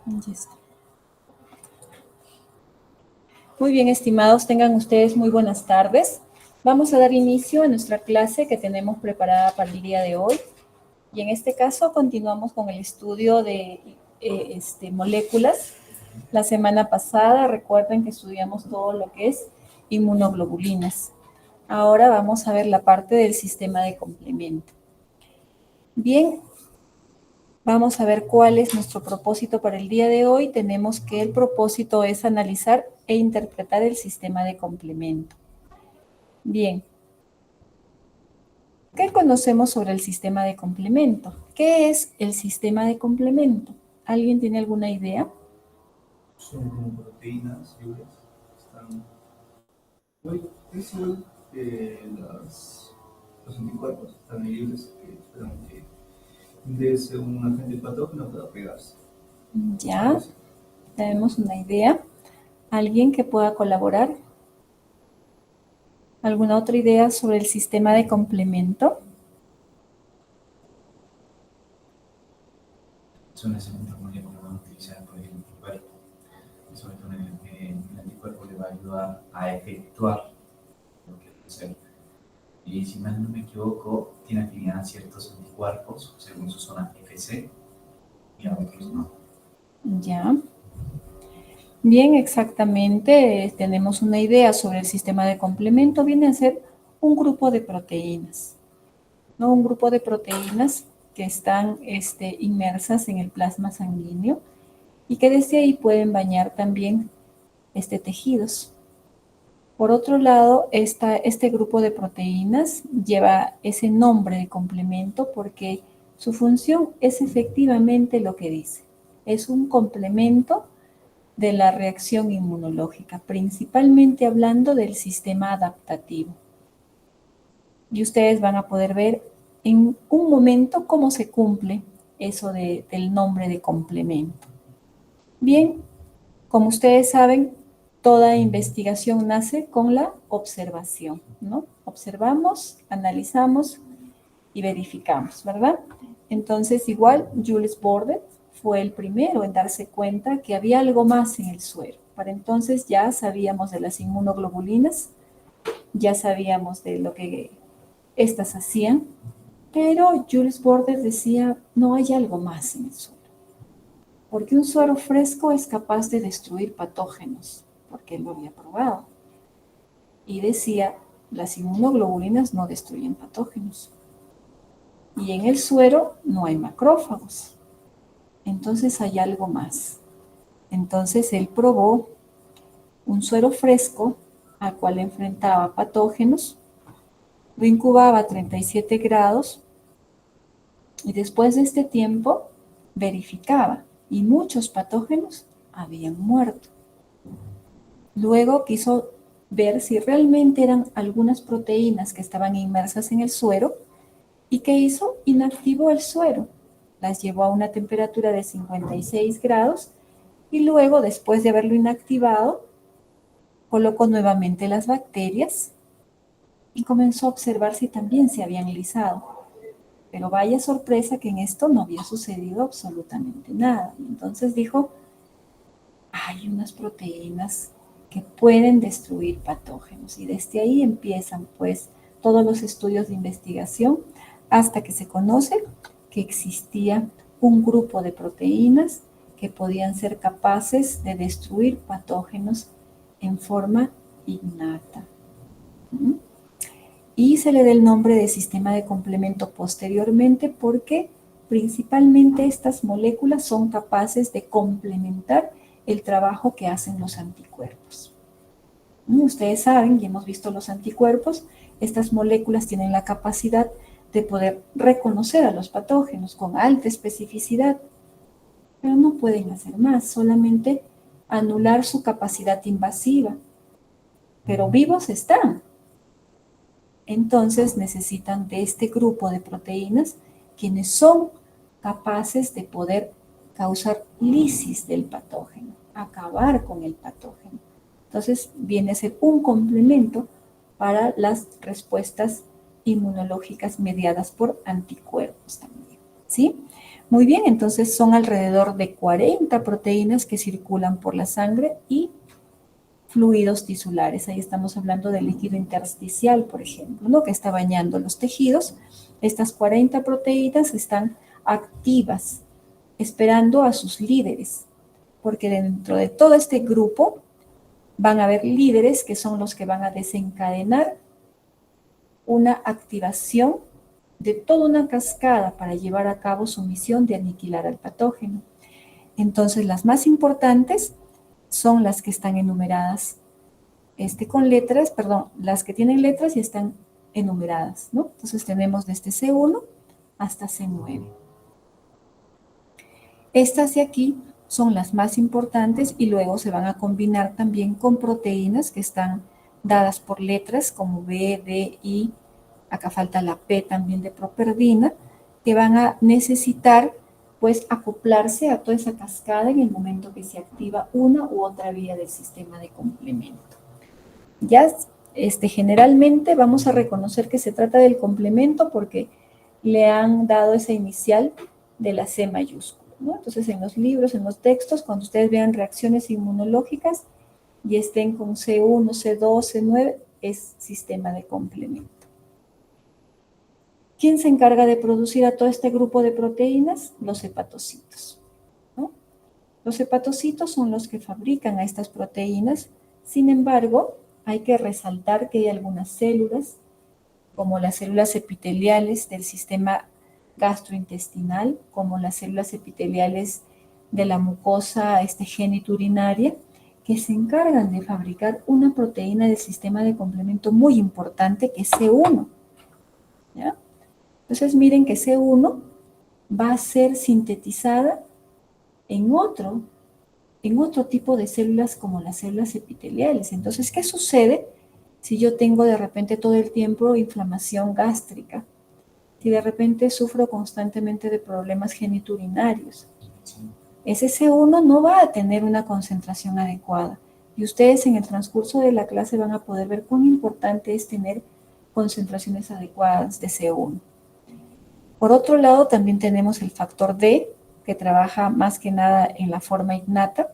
Ya está. Muy bien, estimados, tengan ustedes muy buenas tardes. Vamos a dar inicio a nuestra clase que tenemos preparada para el día de hoy. Y en este caso continuamos con el estudio de moléculas. La semana pasada recuerden que estudiamos todo lo que es inmunoglobulinas. Ahora vamos a ver la parte del sistema de complemento. Bien, vamos a ver cuál es nuestro propósito para el día de hoy. Tenemos que el propósito es analizar e interpretar el sistema de complemento. Bien, ¿qué conocemos sobre el sistema de complemento? ¿Qué es el sistema de complemento? ¿Alguien tiene alguna idea? Son como proteínas libres. Están muy igual que los anticuerpos están libres que esperan que de ser un agente patógeno pueda pegarse. Ya, tenemos una idea. ¿Alguien que pueda colaborar? ¿Alguna otra idea sobre el sistema de complemento? Son las segundas moléculas que van a utilizar por el anticuerpo. Y sobre todo el anticuerpo le va a ayudar a efectuar lo que hacer. Y si mal no me equivoco, tiene afinidad a ciertos anticuerpos según su zona FC y a otros no. Ya. Bien, exactamente, tenemos una idea sobre el sistema de complemento. Viene a ser un grupo de proteínas, ¿no? Un grupo de proteínas que están inmersas en el plasma sanguíneo y que desde ahí pueden bañar también tejidos. Por otro lado, este grupo de proteínas lleva ese nombre de complemento porque su función es efectivamente lo que dice. Es un complemento de la reacción inmunológica, principalmente hablando del sistema adaptativo. Y ustedes van a poder ver en un momento cómo se cumple eso del nombre de complemento. Bien, como ustedes saben, toda investigación nace con la observación, ¿no? Observamos, analizamos y verificamos, ¿verdad? Entonces, igual, Jules Bordet fue el primero en darse cuenta que había algo más en el suero. Para entonces ya sabíamos de las inmunoglobulinas, ya sabíamos de lo que estas hacían, pero Jules Bordet decía, no hay algo más en el suero. Porque un suero fresco es capaz de destruir patógenos, porque él lo había probado. Y decía, las inmunoglobulinas no destruyen patógenos. Y en el suero no hay macrófagos. Entonces hay algo más. Entonces él probó un suero fresco al cual enfrentaba patógenos, lo incubaba a 37 grados y después de este tiempo verificaba y muchos patógenos habían muerto. Luego quiso ver si realmente eran algunas proteínas que estaban inmersas en el suero. ¿Y qué hizo? Inactivó el suero. Las llevó a una temperatura de 56 grados y luego, después de haberlo inactivado, colocó nuevamente las bacterias y comenzó a observar si también se habían lisado. Pero vaya sorpresa que en esto no había sucedido absolutamente nada. Entonces dijo, hay unas proteínas que pueden destruir patógenos y desde ahí empiezan pues todos los estudios de investigación hasta que se conoce que existía un grupo de proteínas que podían ser capaces de destruir patógenos en forma innata. Y se le da el nombre de sistema de complemento posteriormente porque principalmente estas moléculas son capaces de complementar el trabajo que hacen los anticuerpos. Ustedes saben, y hemos visto los anticuerpos, estas moléculas tienen la capacidad de poder reconocer a los patógenos con alta especificidad, pero no pueden hacer más, solamente anular su capacidad invasiva. Pero vivos están. Entonces necesitan de este grupo de proteínas quienes son capaces de poder causar lisis del patógeno, acabar con el patógeno. Entonces viene a ser un complemento para las respuestas inmunológicas mediadas por anticuerpos también, ¿sí? Muy bien, entonces son alrededor de 40 proteínas que circulan por la sangre y fluidos tisulares. Ahí estamos hablando del líquido intersticial, por ejemplo, ¿no? Que está bañando los tejidos. Estas 40 proteínas están activas, esperando a sus líderes, porque dentro de todo este grupo van a haber líderes que son los que van a desencadenar una activación de toda una cascada para llevar a cabo su misión de aniquilar al patógeno. Entonces, las más importantes son las que están enumeradas con letras, perdón, las que tienen letras y están enumeradas, ¿no? Entonces tenemos desde C1 hasta C9. Estas de aquí son las más importantes y luego se van a combinar también con proteínas que están dadas por letras como B, D, I, acá falta la P también de properdina, que van a necesitar pues acoplarse a toda esa cascada en el momento que se activa una u otra vía del sistema de complemento. Ya generalmente vamos a reconocer que se trata del complemento porque le han dado esa inicial de la C mayúscula, ¿no? Entonces en los libros, en los textos, cuando ustedes vean reacciones inmunológicas y estén con C1, C2, C9, es sistema de complemento. ¿Quién se encarga de producir a todo este grupo de proteínas? Los hepatocitos, ¿no? Los hepatocitos son los que fabrican a estas proteínas. Sin embargo, hay que resaltar que hay algunas células, como las células epiteliales del sistema gastrointestinal, como las células epiteliales de la mucosa geniturinaria, que se encargan de fabricar una proteína del sistema de complemento muy importante que es C1, ¿ya? Entonces miren que C1 va a ser sintetizada en otro tipo de células como las células epiteliales. Entonces, ¿qué sucede si yo tengo de repente todo el tiempo inflamación gástrica? Si de repente sufro constantemente de problemas geniturinarios, ese C1 no va a tener una concentración adecuada. Y ustedes en el transcurso de la clase van a poder ver cuán importante es tener concentraciones adecuadas de C1. Por otro lado, también tenemos el factor D, que trabaja más que nada en la forma innata,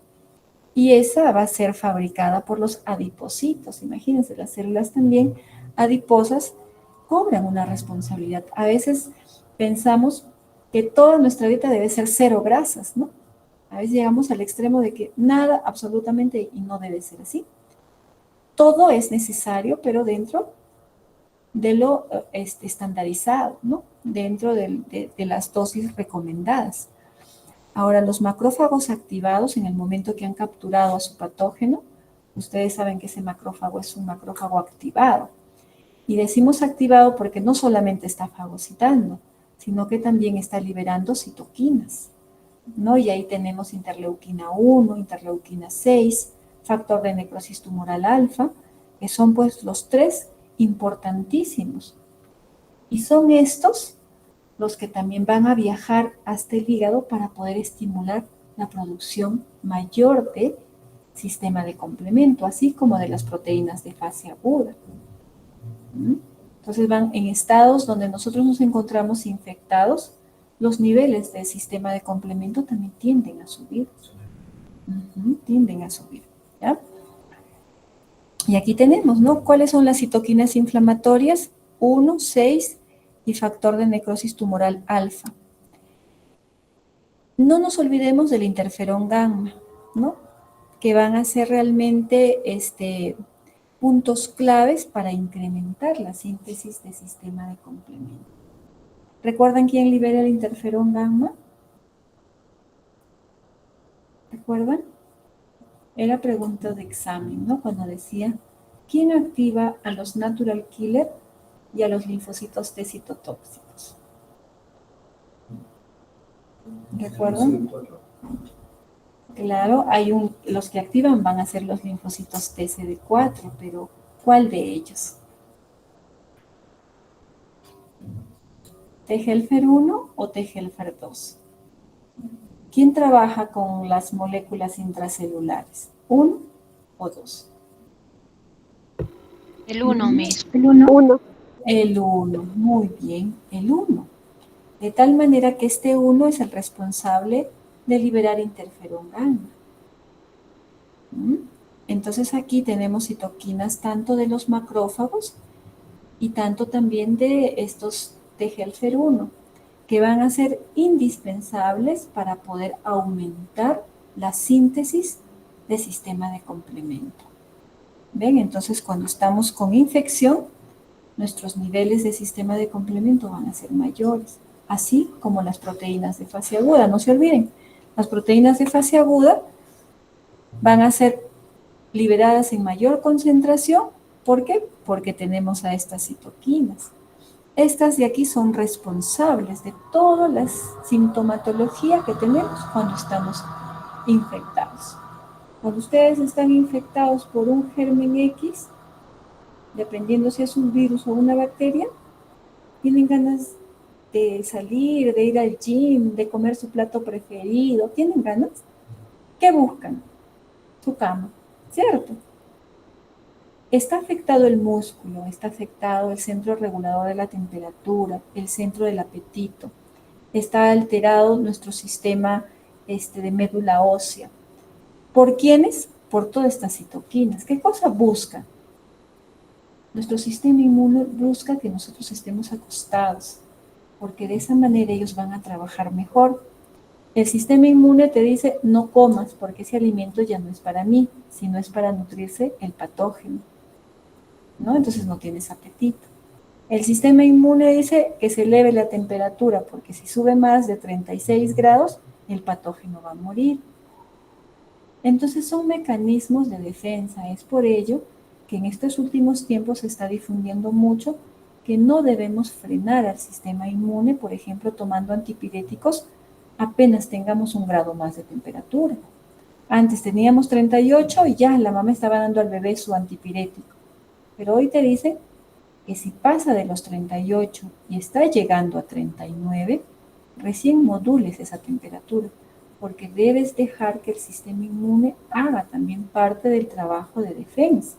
y esa va a ser fabricada por los adipocitos. Imagínense, las células también adiposas cobran una responsabilidad. A veces pensamos que toda nuestra dieta debe ser 0 grasas, ¿no? A veces llegamos al extremo de que nada, absolutamente, y no debe ser así. Todo es necesario, pero dentro de lo estandarizado, ¿no? Dentro de las dosis recomendadas. Ahora, los macrófagos activados en el momento que han capturado a su patógeno, ustedes saben que ese macrófago es un macrófago activado. Y decimos activado porque no solamente está fagocitando, sino que también está liberando citoquinas, ¿no? Y ahí tenemos interleuquina 1, interleuquina 6, factor de necrosis tumoral alfa, que son pues los 3 importantísimos. Y son estos los que también van a viajar hasta el hígado para poder estimular la producción mayor de sistema de complemento, así como de las proteínas de fase aguda. Entonces van en estados donde nosotros nos encontramos infectados, los niveles del sistema de complemento también tienden a subir. Tienden a subir, ¿ya? Y aquí tenemos, ¿no? ¿Cuáles son las citoquinas inflamatorias? 1, 6 y factor de necrosis tumoral alfa. No nos olvidemos del interferón gamma, ¿no? Que van a ser realmente puntos claves para incrementar la síntesis de sistema de complemento. ¿Recuerdan quién libera el interferón gamma? ¿Recuerdan? Era pregunta de examen, ¿no? Cuando decía, ¿quién activa a los natural killer y a los linfocitos T citotóxicos? ¿Recuerdan? Claro, los que activan van a ser los linfocitos TCD4, pero ¿cuál de ellos? ¿T-helfer 1 o T-helfer 2? ¿Quién trabaja con las moléculas intracelulares? ¿1 o 2? El 1, Miss. El 1. El 1, muy bien, el 1. de tal manera que este 1 es el responsable de liberar interferón gamma. Entonces aquí tenemos citoquinas tanto de los macrófagos y tanto también de estos TGF1, que van a ser indispensables para poder aumentar la síntesis del sistema de complemento. ¿Ven? Entonces cuando estamos con infección, nuestros niveles de sistema de complemento van a ser mayores, así como las proteínas de fase aguda. No se olviden, las proteínas de fase aguda van a ser liberadas en mayor concentración. ¿Por qué? Porque tenemos a estas citoquinas. Estas de aquí son responsables de toda la sintomatología que tenemos cuando estamos infectados. Cuando ustedes están infectados por un germen X, dependiendo si es un virus o una bacteria, tienen ganas de salir, de ir al gym, de comer su plato preferido. ¿Tienen ganas? ¿Qué buscan? Su cama, ¿cierto? Está afectado el músculo, está afectado el centro regulador de la temperatura, el centro del apetito, está alterado nuestro sistema de médula ósea. ¿Por quiénes? Por todas estas citoquinas. ¿Qué cosa busca? Nuestro sistema inmune busca que nosotros estemos acostados, porque de esa manera ellos van a trabajar mejor. El sistema inmune te dice, no comas, porque ese alimento ya no es para mí, sino es para nutrirse el patógeno, ¿no? Entonces no tienes apetito. El sistema inmune dice que se eleve la temperatura, porque si sube más de 36 grados, el patógeno va a morir. Entonces son mecanismos de defensa. Es por ello que en estos últimos tiempos se está difundiendo mucho que no debemos frenar al sistema inmune, por ejemplo, tomando antipiréticos apenas tengamos 1 grado más de temperatura. Antes teníamos 38 y ya la mamá estaba dando al bebé su antipirético. Pero hoy te dicen que si pasa de los 38 y está llegando a 39, recién modules esa temperatura, porque debes dejar que el sistema inmune haga también parte del trabajo de defensa.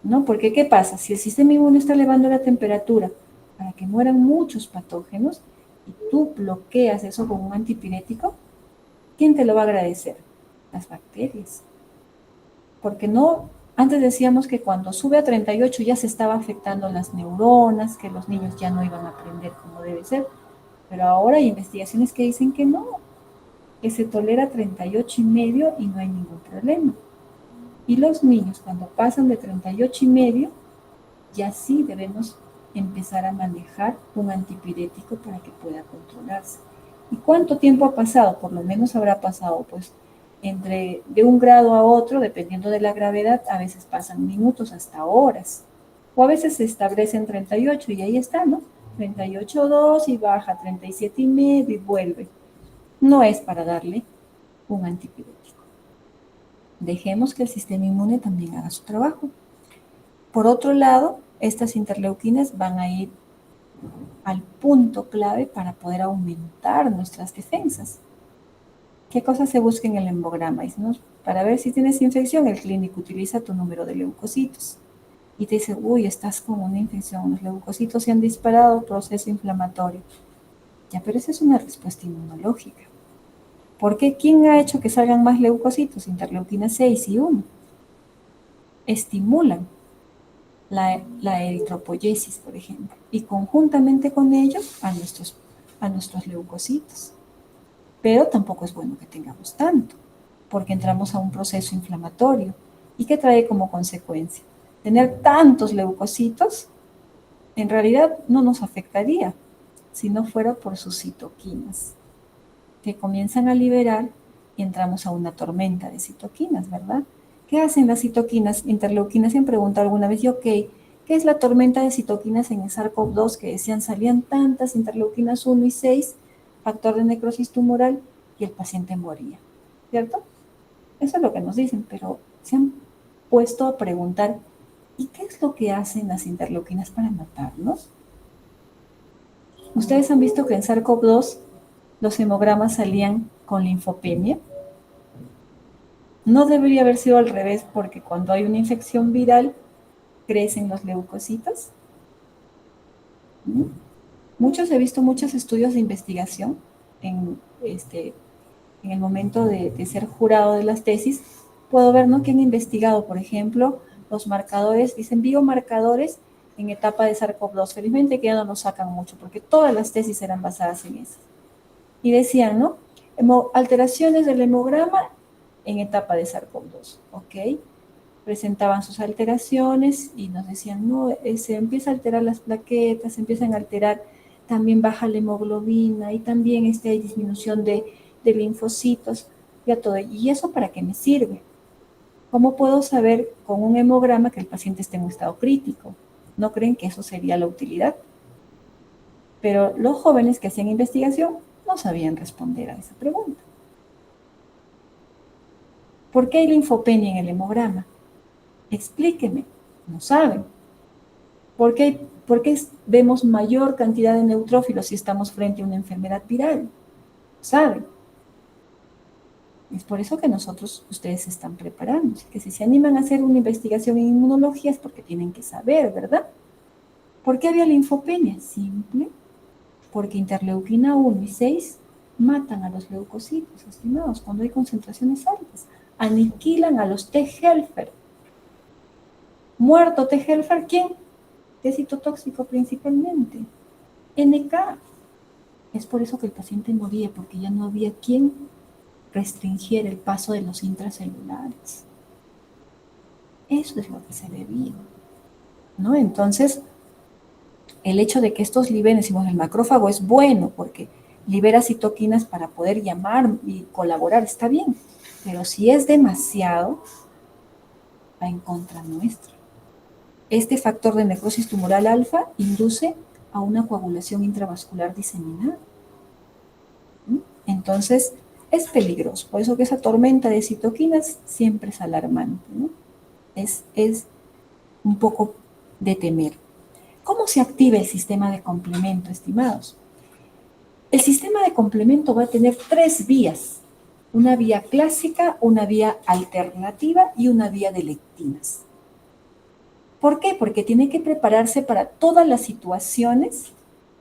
¿No? Porque ¿qué pasa? Si el sistema inmune está elevando la temperatura para que mueran muchos patógenos y tú bloqueas eso con un antipirético, ¿quién te lo va a agradecer? Las bacterias. Porque no, antes decíamos que cuando sube a 38 ya se estaba afectando las neuronas, que los niños ya no iban a aprender como debe ser, pero ahora hay investigaciones que dicen que no, que se tolera 38,5 y no hay ningún problema. Y los niños cuando pasan de 38,5, ya sí debemos empezar a manejar un antipirético para que pueda controlarse. ¿Y cuánto tiempo ha pasado? Por lo menos habrá pasado, pues, de 1 grado a otro, dependiendo de la gravedad, a veces pasan minutos hasta horas. O a veces se establece en 38 y ahí está, ¿no? 38,2 y baja 37,5 y vuelve. No es para darle un antipirético. Dejemos que el sistema inmune también haga su trabajo. Por otro lado, estas interleuquinas van a ir al punto clave para poder aumentar nuestras defensas. ¿Qué cosa se busca en el hemograma? Para ver si tienes infección, el clínico utiliza tu número de leucocitos y te dice, uy, estás con una infección, los leucocitos se han disparado, proceso inflamatorio. Ya, pero esa es una respuesta inmunológica. ¿Por qué? ¿Quién ha hecho que salgan más leucocitos? Interleuquina 6 y 1. Estimulan la eritropoyesis, por ejemplo, y conjuntamente con ello a nuestros leucocitos. Pero tampoco es bueno que tengamos tanto, porque entramos a un proceso inflamatorio. ¿Y qué trae como consecuencia? Tener tantos leucocitos en realidad no nos afectaría si no fuera por sus citoquinas, que comienzan a liberar y entramos a una tormenta de citoquinas, ¿verdad? ¿Qué hacen las citoquinas? Interleuquinas, se han preguntado alguna vez, y ok, ¿qué es la tormenta de citoquinas en el SARS-CoV-2? Que decían, salían tantas interleuquinas 1 y 6, factor de necrosis tumoral, y el paciente moría, ¿cierto? Eso es lo que nos dicen, pero se han puesto a preguntar, ¿y qué es lo que hacen las interleuquinas para matarnos? ¿Ustedes han visto que en SARS-CoV-2 los hemogramas salían con linfopenia? No debería haber sido al revés, porque cuando hay una infección viral, crecen los leucocitos. He visto muchos estudios de investigación en, en el momento de ser jurado de las tesis. Puedo ver, ¿no?, que han investigado, por ejemplo, los marcadores, dicen biomarcadores en etapa de SARS-CoV-2. Felizmente que ya no nos sacan mucho, porque todas las tesis eran basadas en eso. Y decían, ¿no?, alteraciones del hemograma en etapa de SARS-CoV-2, ¿ok? Presentaban sus alteraciones y nos decían, no, se empieza a alterar las plaquetas, se empiezan a alterar, también baja la hemoglobina y también hay disminución de linfocitos, ya todo. ¿Y eso para qué me sirve? ¿Cómo puedo saber con un hemograma que el paciente esté en un estado crítico? ¿No creen que eso sería la utilidad? Pero los jóvenes que hacían investigación no sabían responder a esa pregunta. ¿Por qué hay linfopenia en el hemograma? Explíqueme. No saben. ¿Por qué vemos mayor cantidad de neutrófilos si estamos frente a una enfermedad viral? No saben. Es por eso que ustedes se están preparando. Que si se animan a hacer una investigación en inmunología es porque tienen que saber, ¿verdad? ¿Por qué había linfopenia? Simple. Porque interleuquina 1 y 6 matan a los leucocitos, estimados, cuando hay concentraciones altas. Aniquilan a los T helper. Muerto T helper, ¿quién? T citotóxico principalmente. NK. Es por eso que el paciente moría, porque ya no había quien restringiera el paso de los intracelulares. Eso es lo que se debía, ¿no? Entonces, el hecho de que estos liberen, decimos, el macrófago es bueno porque libera citoquinas para poder llamar y colaborar, está bien, pero si es demasiado, va en contra nuestra. Este factor de necrosis tumoral alfa induce a una coagulación intravascular diseminada. Entonces, es peligroso. Por eso que esa tormenta de citoquinas siempre es alarmante, ¿no? Es un poco de temer. ¿Cómo se activa el sistema de complemento, estimados? El sistema de complemento va a tener 3 vías. Una vía clásica, una vía alternativa y una vía de lectinas. ¿Por qué? Porque tiene que prepararse para todas las situaciones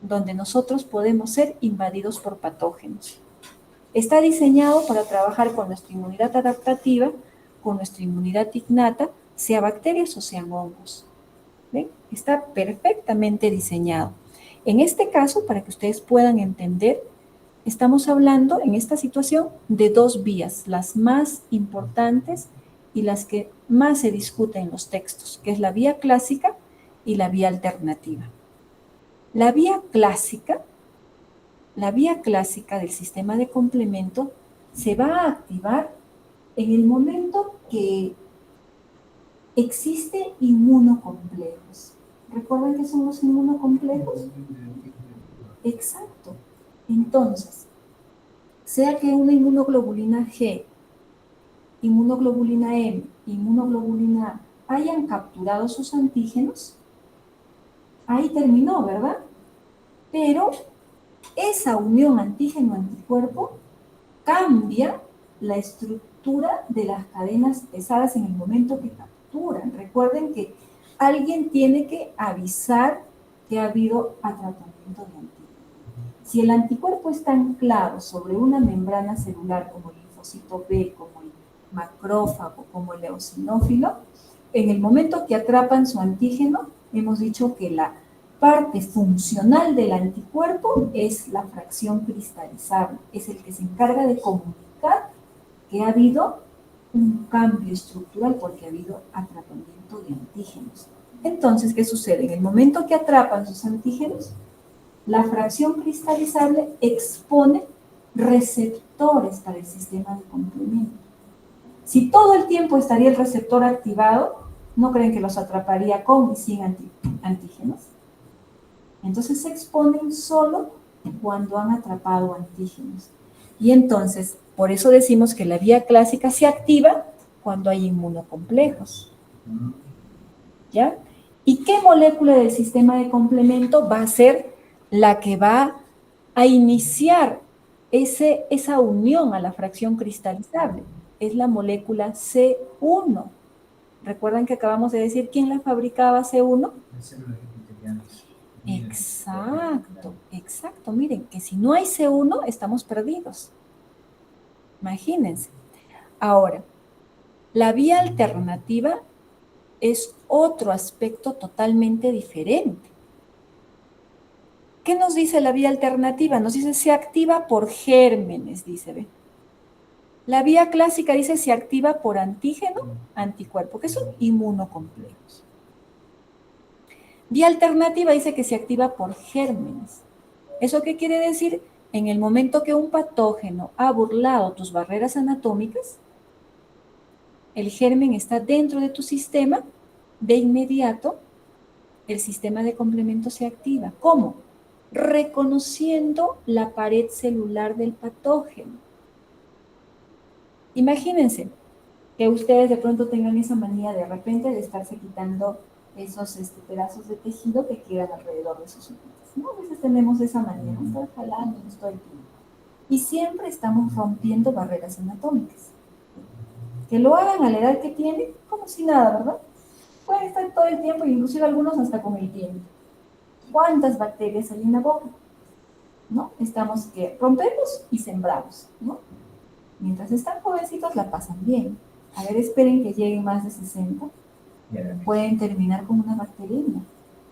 donde nosotros podemos ser invadidos por patógenos. Está diseñado para trabajar con nuestra inmunidad adaptativa, con nuestra inmunidad innata, sea bacterias o sean hongos. ¿Ven? Está perfectamente diseñado. En este caso, para que ustedes puedan entender, estamos hablando en esta situación de 2 vías, las más importantes y las que más se discuten en los textos, que es la vía clásica y la vía alternativa. La vía clásica del sistema de complemento se va a activar en el momento que existe inmunocomplejos. ¿Recuerdan qué son los inmunocomplejos? Exacto. Entonces, sea que una inmunoglobulina G, inmunoglobulina M, inmunoglobulina A hayan capturado sus antígenos, ahí terminó, ¿verdad? Pero esa unión antígeno-anticuerpo cambia la estructura de las cadenas pesadas en el momento que capturan. Recuerden que alguien tiene que avisar que ha habido atratamiento de antígeno. Si el anticuerpo está anclado sobre una membrana celular como el linfocito B, como el macrófago, como el eosinófilo, en el momento que atrapan su antígeno, hemos dicho que la parte funcional del anticuerpo es la fracción cristalizable, es el que se encarga de comunicar que ha habido un cambio estructural porque ha habido atrapamiento de antígenos. Entonces, ¿qué sucede? En el momento que atrapan sus antígenos, la fracción cristalizable expone receptores para el sistema de complemento. Si todo el tiempo estaría el receptor activado, ¿no creen que los atraparía con y sin antígenos? Entonces se exponen solo cuando han atrapado antígenos. Y entonces, por eso decimos que la vía clásica se activa cuando hay inmunocomplejos. ¿Ya? ¿Y qué molécula del sistema de complemento va a ser la que va a iniciar esa unión a la fracción cristalizable? Es la molécula C1. ¿Recuerdan que acabamos de decir quién la fabricaba C1? Exacto, exacto. Miren, que si no hay C1, estamos perdidos. Imagínense. Ahora, la vía alternativa es otro aspecto totalmente diferente. ¿Qué nos dice la vía alternativa? Nos dice se activa por gérmenes, dice, ¿ve? La vía clásica dice se activa por antígeno, anticuerpo, que son inmunocomplejos. Vía alternativa dice que se activa por gérmenes. ¿Eso qué quiere decir? En el momento que un patógeno ha burlado tus barreras anatómicas, el germen está dentro de tu sistema, de inmediato el sistema de complemento se activa. ¿Cómo? Reconociendo la pared celular del patógeno. Imagínense que ustedes de pronto tengan esa manía de repente de estarse quitando esos pedazos de tejido que quedan alrededor de sus uñas, ¿no? A veces tenemos esa manía, ¿no? Estoy jalando, estoy aquí. Y siempre estamos rompiendo barreras anatómicas. Que lo hagan a la edad que tienen, como si nada, ¿verdad? Pueden estar todo el tiempo, inclusive algunos hasta con el tiempo. ¿Cuántas bacterias hay en la boca? ¿No? Estamos que rompemos y sembramos, ¿no? Mientras están jovencitos la pasan bien. A ver, esperen que lleguen más de 60. Pueden terminar con una bacteriemia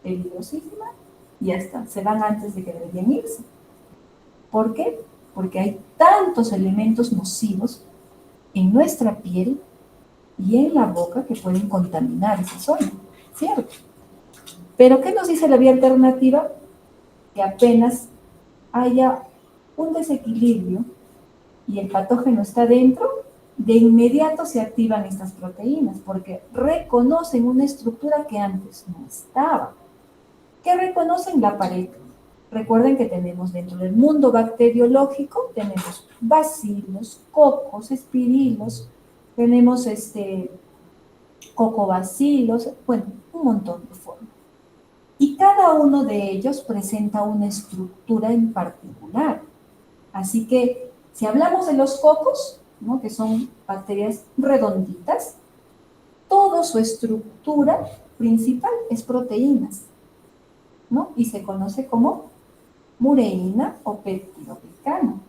peligrosísima y hasta se van antes de que deberían irse. ¿Por qué? Porque hay tantos elementos nocivos en nuestra piel y en la boca que pueden contaminar esa zona, ¿cierto? Pero ¿qué nos dice la vía alternativa? Que apenas haya un desequilibrio y el patógeno está dentro, de inmediato se activan estas proteínas porque reconocen una estructura que antes no estaba. ¿Qué reconocen? La pared. Recuerden que tenemos dentro del mundo bacteriológico, tenemos bacilos, cocos, espirilos, tenemos cocobacilos, bueno, un montón de formas. Y cada uno de ellos presenta una estructura en particular. Así que, si hablamos de los cocos, ¿no? Que son bacterias redonditas, toda su estructura principal es proteínas, ¿no? Y se conoce como mureína o peptidoglicano.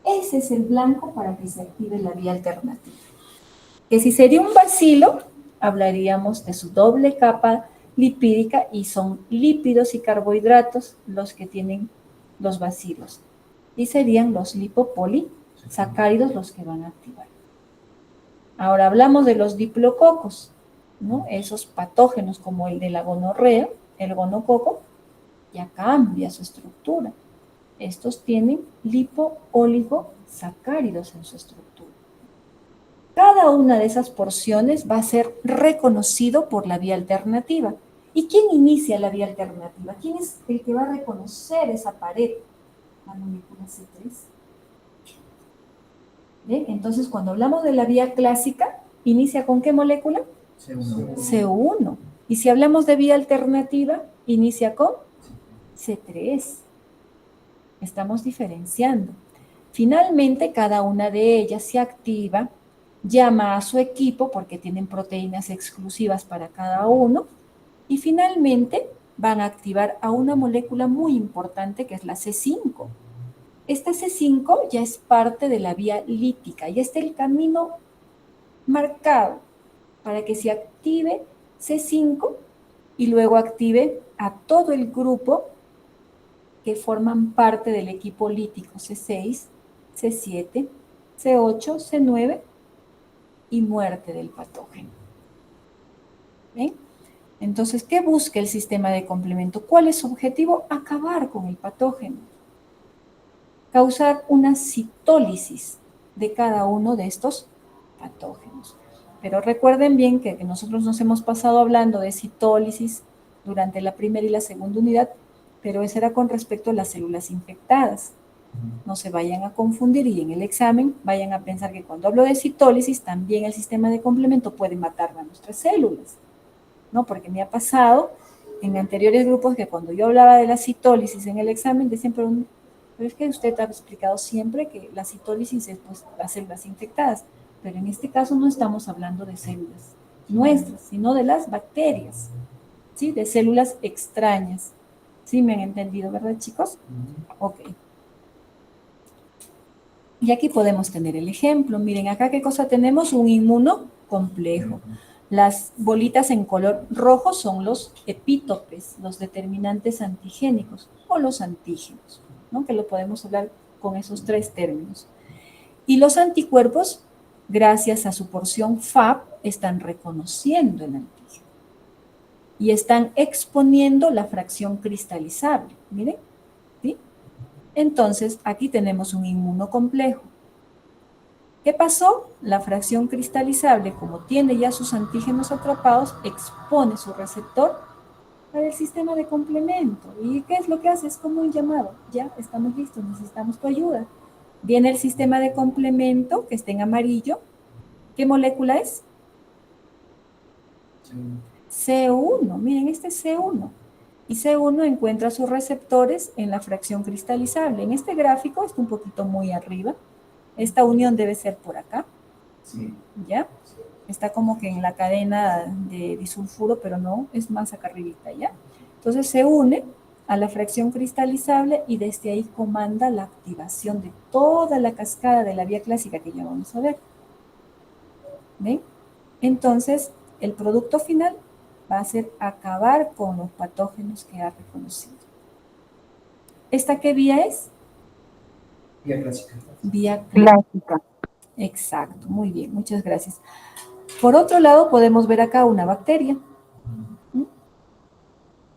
Ese es el blanco para que se active la vía alternativa. Que si sería un bacilo, hablaríamos de su doble capa lipídica y son lípidos y carbohidratos los que tienen los bacilos. Y serían los lipopolisacáridos los que van a activar. Ahora hablamos de los diplococos, ¿no? Esos patógenos como el de la gonorrea, el gonococo, ya cambia su estructura. Estos tienen lipo-oligosacáridos en su estructura. Cada una de esas porciones va a ser reconocido por la vía alternativa. ¿Y quién inicia la vía alternativa? ¿Quién es el que va a reconocer esa pared? La molécula C3. ¿Bien? Entonces, cuando hablamos de la vía clásica, ¿inicia con qué molécula? C1. C1. Y si hablamos de vía alternativa, inicia con C3. Estamos diferenciando. Finalmente, cada una de ellas se activa, llama a su equipo porque tienen proteínas exclusivas para cada uno y finalmente van a activar a una molécula muy importante que es la C5. Esta C5 ya es parte de la vía lípica y está el camino marcado para que se active C5 y luego active a todo el grupo que forman parte del equipo lítico C6, C7, C8, C9 y muerte del patógeno. ¿Ven? Entonces, ¿qué busca el sistema de complemento? ¿Cuál es su objetivo? Acabar con el patógeno. Causar una citólisis de cada uno de estos patógenos. Pero recuerden bien que nosotros nos hemos pasado hablando de citólisis durante la primera y la segunda unidad, pero eso era con respecto a las células infectadas. No se vayan a confundir y en el examen vayan a pensar que cuando hablo de citólisis, también el sistema de complemento puede matar a nuestras células, ¿no? Porque me ha pasado en anteriores grupos que cuando yo hablaba de la citólisis en el examen, decían, pero es que usted ha explicado siempre que la citólisis es pues, las células infectadas, pero en este caso no estamos hablando de células nuestras, sino de las bacterias, ¿sí? De células extrañas. Sí me han entendido, ¿verdad, chicos? Ok. Y aquí podemos tener el ejemplo. Miren, acá qué cosa tenemos, un inmunocomplejo. Las bolitas en color rojo son los epítopes, los determinantes antigénicos o los antígenos, ¿no? Que lo podemos hablar con esos tres términos. Y los anticuerpos, gracias a su porción FAB, están reconociendo el antígeno y están exponiendo la fracción cristalizable. Miren, ¿sí? Entonces, aquí tenemos un inmunocomplejo. ¿Qué pasó? La fracción cristalizable, como tiene ya sus antígenos atrapados, expone su receptor para el sistema de complemento. ¿Y qué es lo que hace? Es como un llamado. Ya, estamos listos, necesitamos tu ayuda. Viene el sistema de complemento, que está en amarillo. ¿Qué molécula es? C1. Miren, este es C1. Y C1 encuentra sus receptores en la fracción cristalizable. En este gráfico está un poquito muy arriba. Esta unión debe ser por acá. Sí. ¿Ya? Está como que en la cadena de disulfuro, pero no, es más acá arribita, ¿ya? Entonces se une a la fracción cristalizable y desde ahí comanda la activación de toda la cascada de la vía clásica que ya vamos a ver. ¿Ven? Entonces, el producto final va a ser acabar con los patógenos que ha reconocido. ¿Esta qué vía es? Vía clásica. Vía clásica. Exacto, muy bien, muchas gracias. Por otro lado, podemos ver acá una bacteria.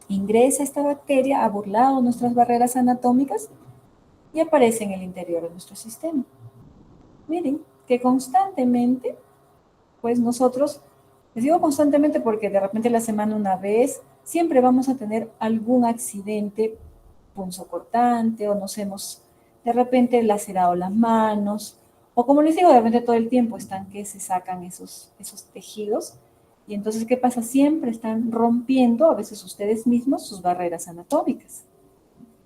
Ingresa esta bacteria, ha burlado nuestras barreras anatómicas y aparece en el interior de nuestro sistema. Miren que constantemente, pues nosotros, les digo constantemente porque de repente la semana una vez, siempre vamos a tener algún accidente punzocortante o nos hemos de repente lacerado las manos o como les digo, de repente todo el tiempo están que se sacan esos tejidos. Y entonces, ¿qué pasa? Siempre están rompiendo, a veces ustedes mismos, sus barreras anatómicas,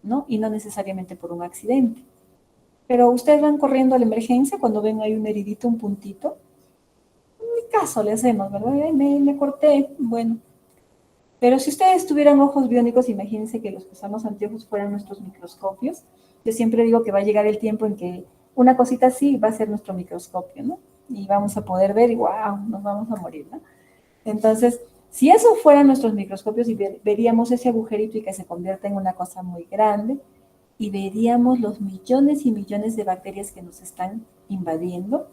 ¿no? Y no necesariamente por un accidente. Pero ustedes van corriendo a la emergencia cuando ven ahí un heridito, un puntito. Ni caso le hacemos, ¿verdad? Me corté, bueno. Pero si ustedes tuvieran ojos biónicos, imagínense que los que usamos anteojos fueran nuestros microscopios. Yo siempre digo que va a llegar el tiempo en que una cosita así va a ser nuestro microscopio, ¿no? Y vamos a poder ver y wow, nos vamos a morir, ¿no? Entonces, si eso fueran nuestros microscopios y veríamos ese agujerito y que se convierte en una cosa muy grande y veríamos los millones y millones de bacterias que nos están invadiendo,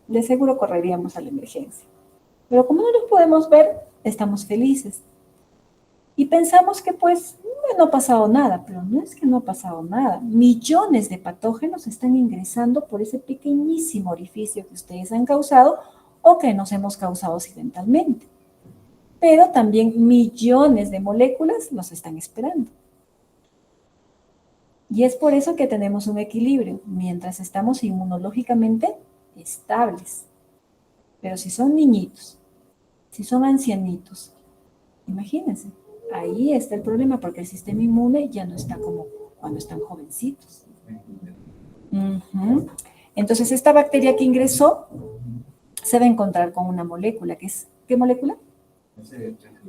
de seguro correríamos a la emergencia. Pero como no los podemos ver, estamos felices. Y pensamos que pues no ha pasado nada, pero no es que no ha pasado nada. Millones de patógenos están ingresando por ese pequeñísimo orificio que ustedes han causado o que nos hemos causado accidentalmente. Pero también millones de moléculas nos están esperando. Y es por eso que tenemos un equilibrio, mientras estamos inmunológicamente estables. Pero si son niñitos, si son ancianitos, imagínense, ahí está el problema porque el sistema inmune ya no está como cuando están jovencitos. Entonces, esta bacteria que ingresó se va a encontrar con una molécula que es, ¿qué molécula?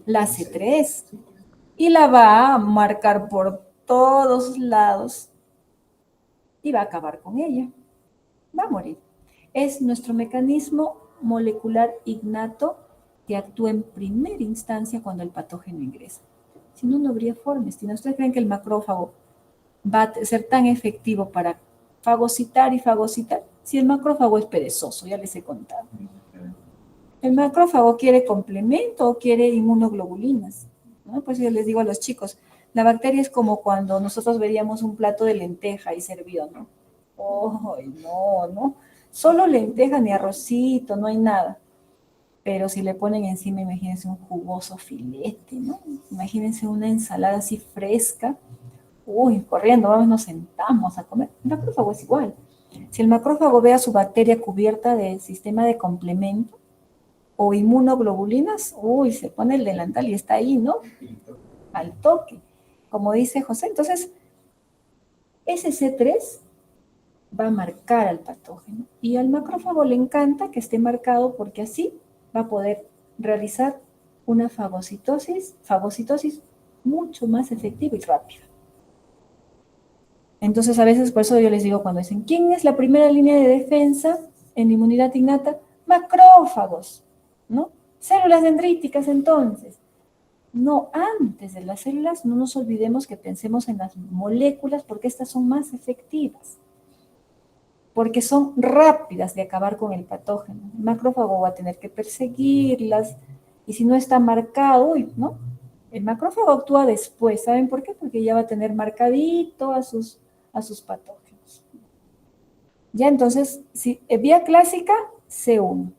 La C3. Y la va a marcar por todos lados y va a acabar con ella. Va a morir. Es nuestro mecanismo molecular innato que actúa en primera instancia cuando el patógeno ingresa. Si no, no habría forma. Si no, ¿ustedes creen que el macrófago va a ser tan efectivo para fagocitar y fagocitar? Si el macrófago es perezoso, ya les he contado. El macrófago quiere complemento o quiere inmunoglobulinas, ¿no? Pues yo les digo a los chicos, la bacteria es como cuando nosotros veríamos un plato de lenteja y servido, ¿no? ¡Ay, no, no! Solo lenteja ni arrocito, no hay nada. Pero si le ponen encima, imagínense un jugoso filete, ¿no? Imagínense una ensalada así fresca. Uy, corriendo, vamos, nos sentamos a comer. El macrófago es igual. Si el macrófago ve a su bacteria cubierta del sistema de complemento o inmunoglobulinas, uy, se pone el delantal y está ahí, ¿no? Al toque, como dice José. Entonces, ese C3 va a marcar al patógeno y al macrófago le encanta que esté marcado porque así va a poder realizar una fagocitosis mucho más efectiva y rápida. Entonces, a veces, por eso yo les digo cuando dicen, ¿quién es la primera línea de defensa en inmunidad innata? Macrófagos, ¿no? Células dendríticas, entonces. No, antes de las células, no nos olvidemos que pensemos en las moléculas porque estas son más efectivas, porque son rápidas de acabar con el patógeno. El macrófago va a tener que perseguirlas y si no está marcado, ¿no? El macrófago actúa después, ¿saben por qué? Porque ya va a tener marcadito a sus patógenos. Ya entonces, si, vía clásica, C1,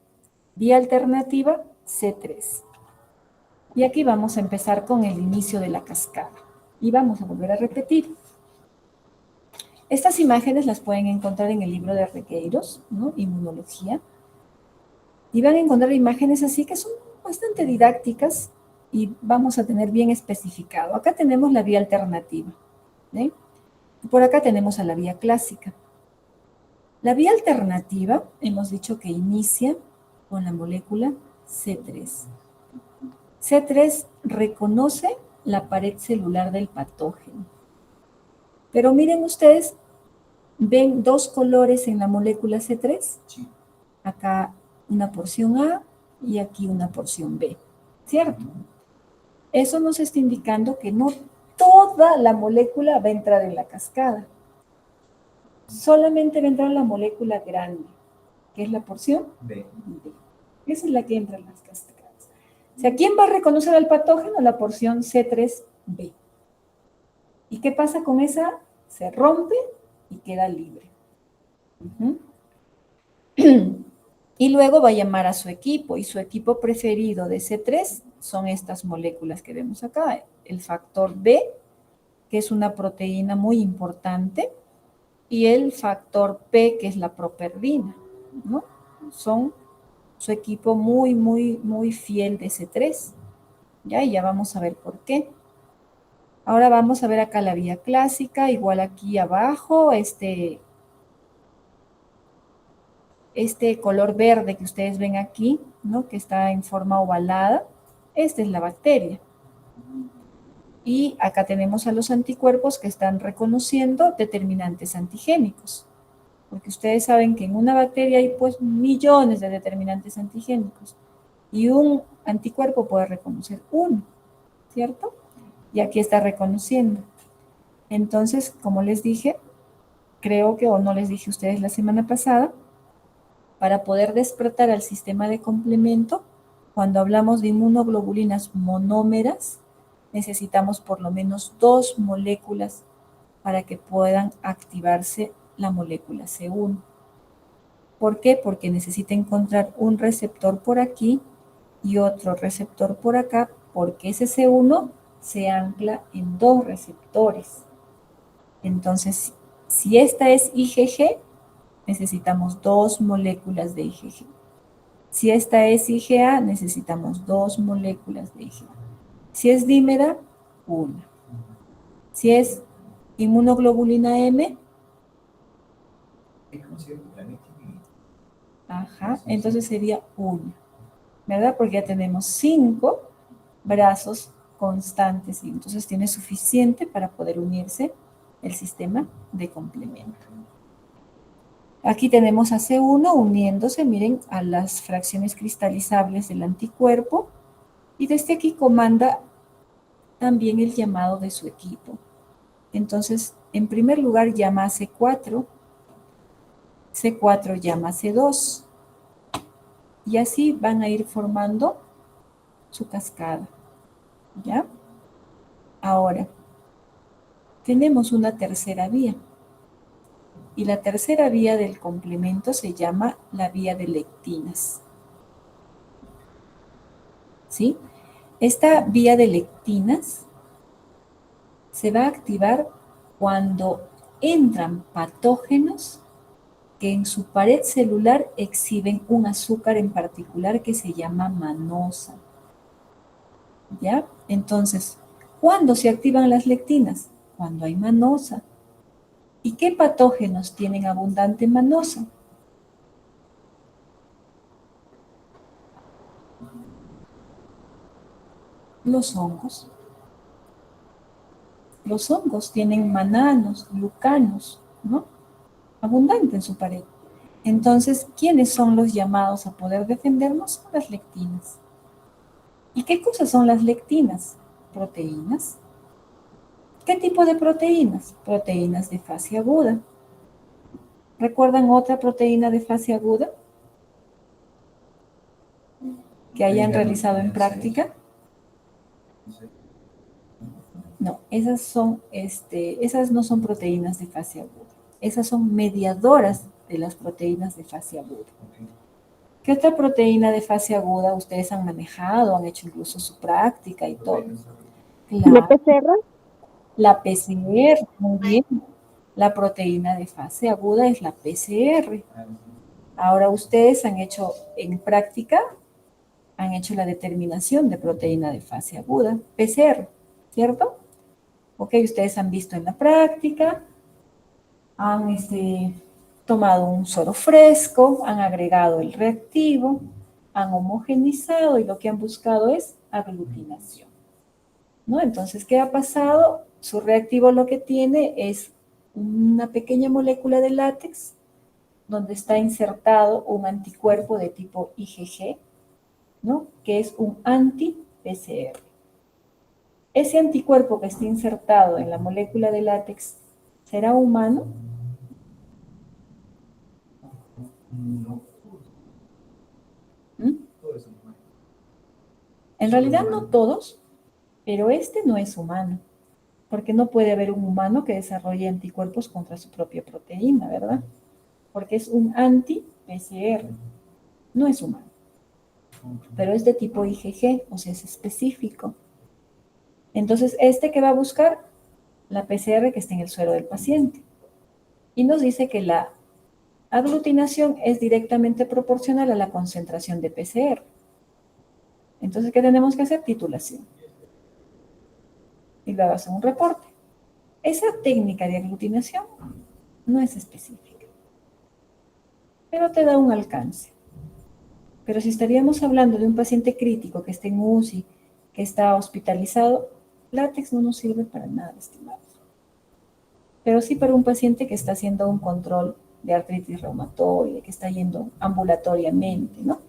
vía alternativa, C3. Y aquí vamos a empezar con el inicio de la cascada. Y vamos a volver a repetir. Estas imágenes las pueden encontrar en el libro de Regueiros, ¿no? Inmunología. Y van a encontrar imágenes así que son bastante didácticas y vamos a tener bien especificado. Acá tenemos la vía alternativa. ¿Eh? Por acá tenemos a la vía clásica. La vía alternativa, hemos dicho que inicia con la molécula C3. C3 reconoce la pared celular del patógeno. Pero miren ustedes, ¿ven dos colores en la molécula C3? Sí. Acá una porción A y aquí una porción B, ¿cierto? Eso nos está indicando que no toda la molécula va a entrar en la cascada. Solamente va a entrar la molécula grande, que es la porción B. B. Esa es la que entra en las cascadas. O sea, ¿quién va a reconocer al patógeno? La porción C3B. ¿Y qué pasa con esa? Se rompe y queda libre. Y luego va a llamar a su equipo, y su equipo preferido de C3 son estas moléculas que vemos acá. El factor B, que es una proteína muy importante, y el factor P, que es la properdina, ¿no? Son su equipo muy, muy, muy fiel de C3. ¿Ya? Y ya vamos a ver por qué. Ahora vamos a ver acá la vía clásica, igual aquí abajo, este color verde que ustedes ven aquí, ¿no? Que está en forma ovalada, esta es la bacteria. Y acá tenemos a los anticuerpos que están reconociendo determinantes antigénicos. Porque ustedes saben que en una bacteria hay pues millones de determinantes antigénicos. Y un anticuerpo puede reconocer uno, ¿cierto? Y aquí está reconociendo. Entonces, como les dije, creo que, o no les dije a ustedes la semana pasada, para poder despertar al sistema de complemento, cuando hablamos de inmunoglobulinas monómeras, necesitamos por lo menos 2 moléculas para que puedan activarse la molécula C1. ¿Por qué? Porque necesita encontrar un receptor por aquí y otro receptor por acá, porque ese C1 se ancla en 2 receptores. Entonces, si esta es IgG, necesitamos 2 moléculas de IgG. Si esta es IgA, necesitamos 2 moléculas de IgA. Si es dímera, 1. Si es inmunoglobulina M, entonces sería 1, ¿verdad? Porque ya tenemos 5 brazos constantes y entonces tiene suficiente para poder unirse el sistema de complemento. Aquí tenemos a C1 uniéndose, miren, a las fracciones cristalizables del anticuerpo y desde aquí comanda también el llamado de su equipo. Entonces, en primer lugar llama a C4, C4 llama a C2 y así van a ir formando su cascada, ¿ya? Ahora, tenemos una tercera vía. Y la tercera vía del complemento se llama la vía de lectinas. ¿Sí? Esta vía de lectinas se va a activar cuando entran patógenos que en su pared celular exhiben un azúcar en particular que se llama manosa. ¿Ya? Entonces, ¿cuándo se activan las lectinas? Cuando hay manosa. ¿Y qué patógenos tienen abundante manosa? Los hongos. Los hongos tienen mananos, glucanos, ¿no? Abundante en su pared. Entonces, ¿quiénes son los llamados a poder defendernos? Son las lectinas. ¿Y qué cosas son las lectinas? Proteínas. ¿Qué tipo de proteínas? Proteínas de fase aguda. ¿Recuerdan otra proteína de fase aguda que hayan realizado en práctica? No, esas no son proteínas de fase aguda. Esas son mediadoras de las proteínas de fase aguda. ¿Qué otra proteína de fase aguda ustedes han manejado, han hecho incluso su práctica y todo? ¿La PCR? La PCR, muy bien. La proteína de fase aguda es la PCR. Ahora ustedes han hecho en práctica, han hecho la determinación de proteína de fase aguda, PCR, ¿cierto? Ok, ustedes han visto en la práctica, han tomado un suero fresco, han agregado el reactivo, han homogenizado y lo que han buscado es aglutinación, ¿no? Entonces, ¿qué ha pasado? Su reactivo lo que tiene es una pequeña molécula de látex donde está insertado un anticuerpo de tipo IgG, ¿no? Que es un anti-PCR. Ese anticuerpo que está insertado en la molécula de látex, ¿será humano? No. ¿Mm? En realidad no todos, pero este no es humano, porque no puede haber un humano que desarrolle anticuerpos contra su propia proteína, ¿verdad? Porque es un anti-PCR, no es humano. Pero es de tipo IgG, o sea, es específico. Entonces, ¿qué va a buscar? La PCR que está en el suero del paciente. Y nos dice que la aglutinación es directamente proporcional a la concentración de PCR. Entonces, ¿qué tenemos que hacer? Titulación. Y luego hacer un reporte. Esa técnica de aglutinación no es específica, pero te da un alcance. Pero si estaríamos hablando de un paciente crítico que está en UCI, que está hospitalizado, látex no nos sirve para nada, estimados. Pero sí para un paciente que está haciendo un control de artritis reumatoide, que está yendo ambulatoriamente, ¿no?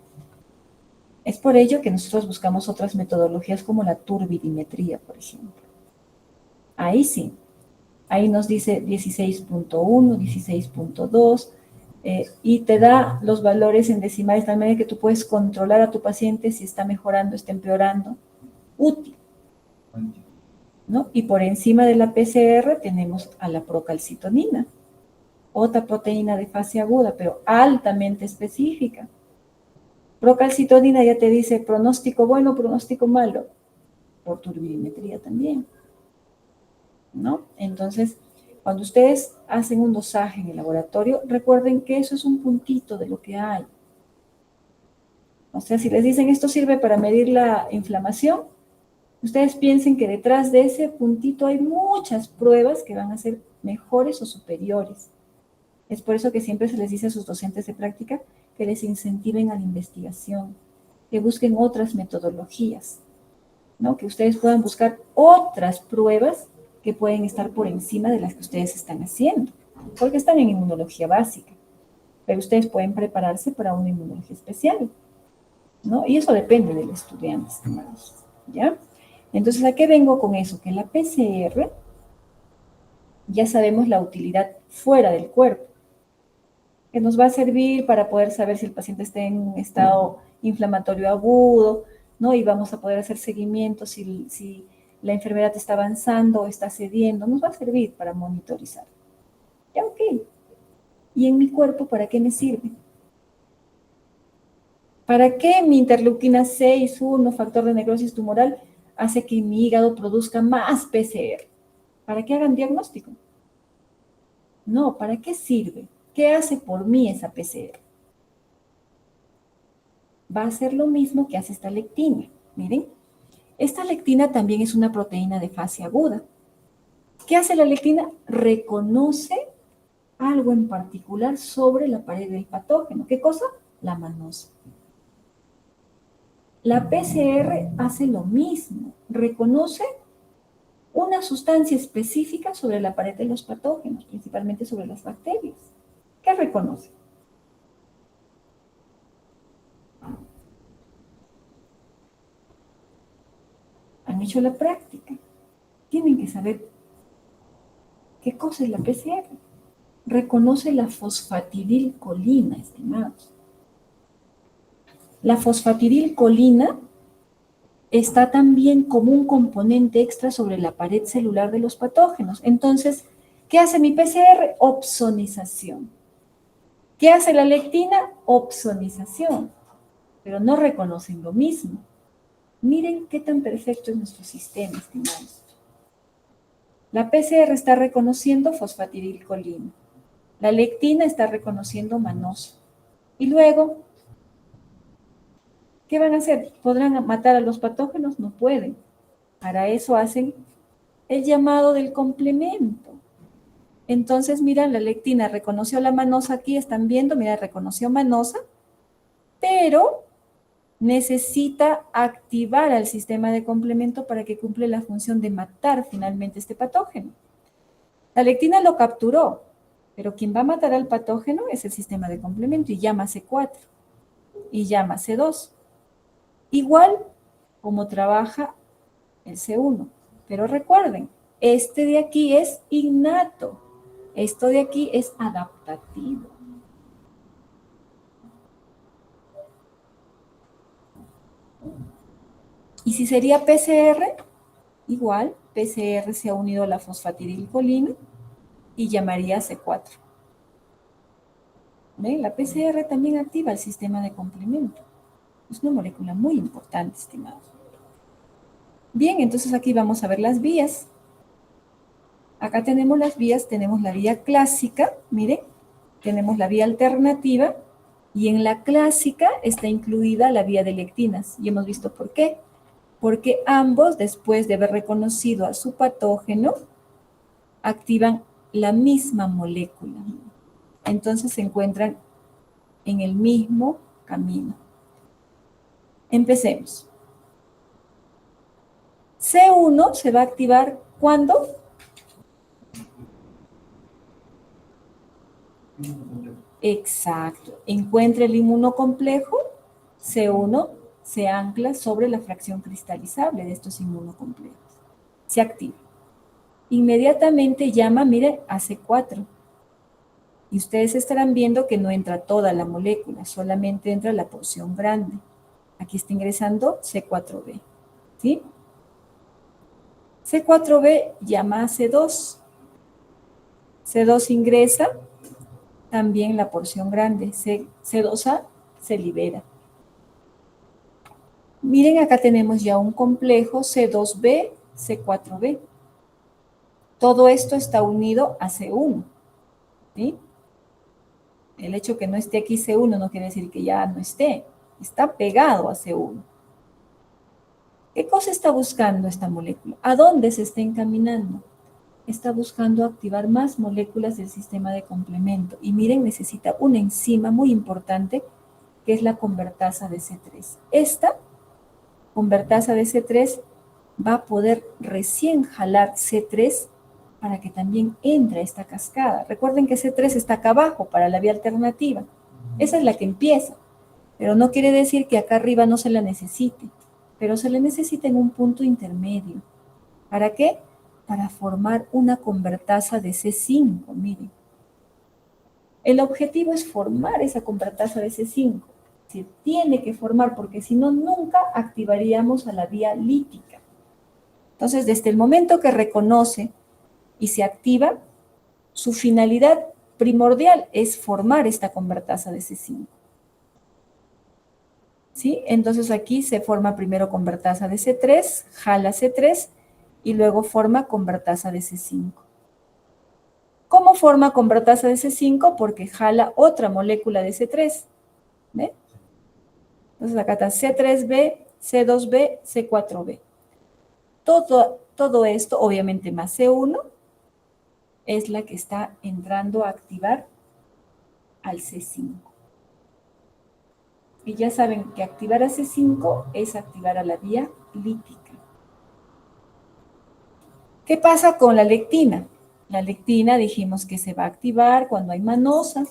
Es por ello que nosotros buscamos otras metodologías como la turbidimetría, por ejemplo. Ahí sí, ahí nos dice 16.1, 16.2, y te da los valores en decimales, de tal manera que tú puedes controlar a tu paciente si está mejorando, está empeorando. Útil, ¿no? Y por encima de la PCR tenemos a la procalcitonina, otra proteína de fase aguda, pero altamente específica. Procalcitonina ya te dice pronóstico bueno, pronóstico malo, por turbidimetría también, ¿no? Entonces, cuando ustedes hacen un dosaje en el laboratorio, recuerden que eso es un puntito de lo que hay. O sea, si les dicen esto sirve para medir la inflamación, ustedes piensen que detrás de ese puntito hay muchas pruebas que van a ser mejores o superiores. Es por eso que siempre se les dice a sus docentes de práctica que les incentiven a la investigación, que busquen otras metodologías, ¿no? Que ustedes puedan buscar otras pruebas que pueden estar por encima de las que ustedes están haciendo, porque están en inmunología básica, pero ustedes pueden prepararse para una inmunología especial, ¿no? Y eso depende del estudiante, estimados, ¿ya? Entonces, ¿a qué vengo con eso? Que la PCR, ya sabemos la utilidad fuera del cuerpo, que nos va a servir para poder saber si el paciente está en un estado inflamatorio agudo, ¿no? Y vamos a poder hacer seguimiento si la enfermedad está avanzando o está cediendo, nos va a servir para monitorizar. Ya, ok. ¿Y en mi cuerpo para qué me sirve? ¿Para qué mi interleuquina 6,1, factor de necrosis tumoral, hace que mi hígado produzca más PCR? ¿Para qué hagan diagnóstico? No, ¿para qué sirve? ¿Qué hace por mí esa PCR? Va a hacer lo mismo que hace esta lectina. Miren, esta lectina también es una proteína de fase aguda. ¿Qué hace la lectina? Reconoce algo en particular sobre la pared del patógeno. ¿Qué cosa? La manosa. La PCR hace lo mismo. Reconoce una sustancia específica sobre la pared de los patógenos, principalmente sobre las bacterias. ¿Qué reconoce? Han hecho la práctica. Tienen que saber qué cosa es la PCR. Reconoce la fosfatidilcolina, estimados. La fosfatidilcolina está también como un componente extra sobre la pared celular de los patógenos. Entonces, ¿qué hace mi PCR? Opsonización. ¿Qué hace la lectina? Opsonización. Pero no reconocen lo mismo. Miren qué tan perfecto es nuestro sistema, estimados. La PCR está reconociendo fosfatidilcolina. La lectina está reconociendo manosa. Y luego, ¿qué van a hacer? ¿Podrán matar a los patógenos? No pueden. Para eso hacen el llamado del complemento. Entonces, mira, la lectina reconoció la manosa aquí, están viendo, mira, reconoció manosa, pero necesita activar al sistema de complemento para que cumpla la función de matar finalmente este patógeno. La lectina lo capturó, pero quien va a matar al patógeno es el sistema de complemento y llama C4 y llama C2. Igual como trabaja el C1. Pero recuerden, este de aquí es innato. Esto de aquí es adaptativo. ¿Y si sería PCR? Igual, PCR se ha unido a la fosfatidilcolina y llamaría C4. ¿Ven? La PCR también activa el sistema de complemento. Es una molécula muy importante, estimados. Bien, entonces aquí vamos a ver las vías. Acá tenemos las vías, tenemos la vía clásica, miren, tenemos la vía alternativa, y en la clásica está incluida la vía de lectinas, y hemos visto por qué. Porque ambos, después de haber reconocido a su patógeno, activan la misma molécula. Entonces se encuentran en el mismo camino. Empecemos. C1 se va a activar ¿cuándo? Exacto. Encuentra el inmunocomplejo, C1 se ancla sobre la fracción cristalizable de estos inmunocomplejos. Se activa. Inmediatamente llama, mire, a C4. Y ustedes estarán viendo que no entra toda la molécula, solamente entra la porción grande. Aquí está ingresando C4b. ¿Sí? C4b llama a C2. C2 ingresa también la porción grande. C2a se libera. Miren, acá tenemos ya un complejo C2b, C4b. Todo esto está unido a C1. ¿Sí? El hecho que no esté aquí C1 no quiere decir que ya no esté. Está pegado a C1. ¿Qué cosa está buscando esta molécula? ¿A dónde se está encaminando? Está buscando activar más moléculas del sistema de complemento. Y miren, necesita una enzima muy importante que es la convertasa de C3. Esta convertasa de C3 va a poder recién jalar C3 para que también entre a esta cascada. Recuerden que C3 está acá abajo para la vía alternativa. Esa es la que empieza, pero no quiere decir que acá arriba no se la necesite, pero se la necesita en un punto intermedio. ¿Para qué? Para formar una convertasa de C5, miren. El objetivo es formar esa convertasa de C5. Se tiene que formar porque si no, nunca activaríamos a la vía lítica. Entonces, desde el momento que reconoce y se activa, su finalidad primordial es formar esta convertasa de C5. ¿Sí? Entonces aquí se forma primero convertasa de C3, jala C3 y luego forma convertasa de C5. ¿Cómo forma convertasa de C5? Porque jala otra molécula de C3. ¿Ve? Entonces acá está C3b, C2b, C4b. Todo esto, obviamente más C1, es la que está entrando a activar al C5. Y ya saben que activar a C5 es activar a la vía lítica. ¿Qué pasa con la lectina? La lectina dijimos que se va a activar cuando hay manosa.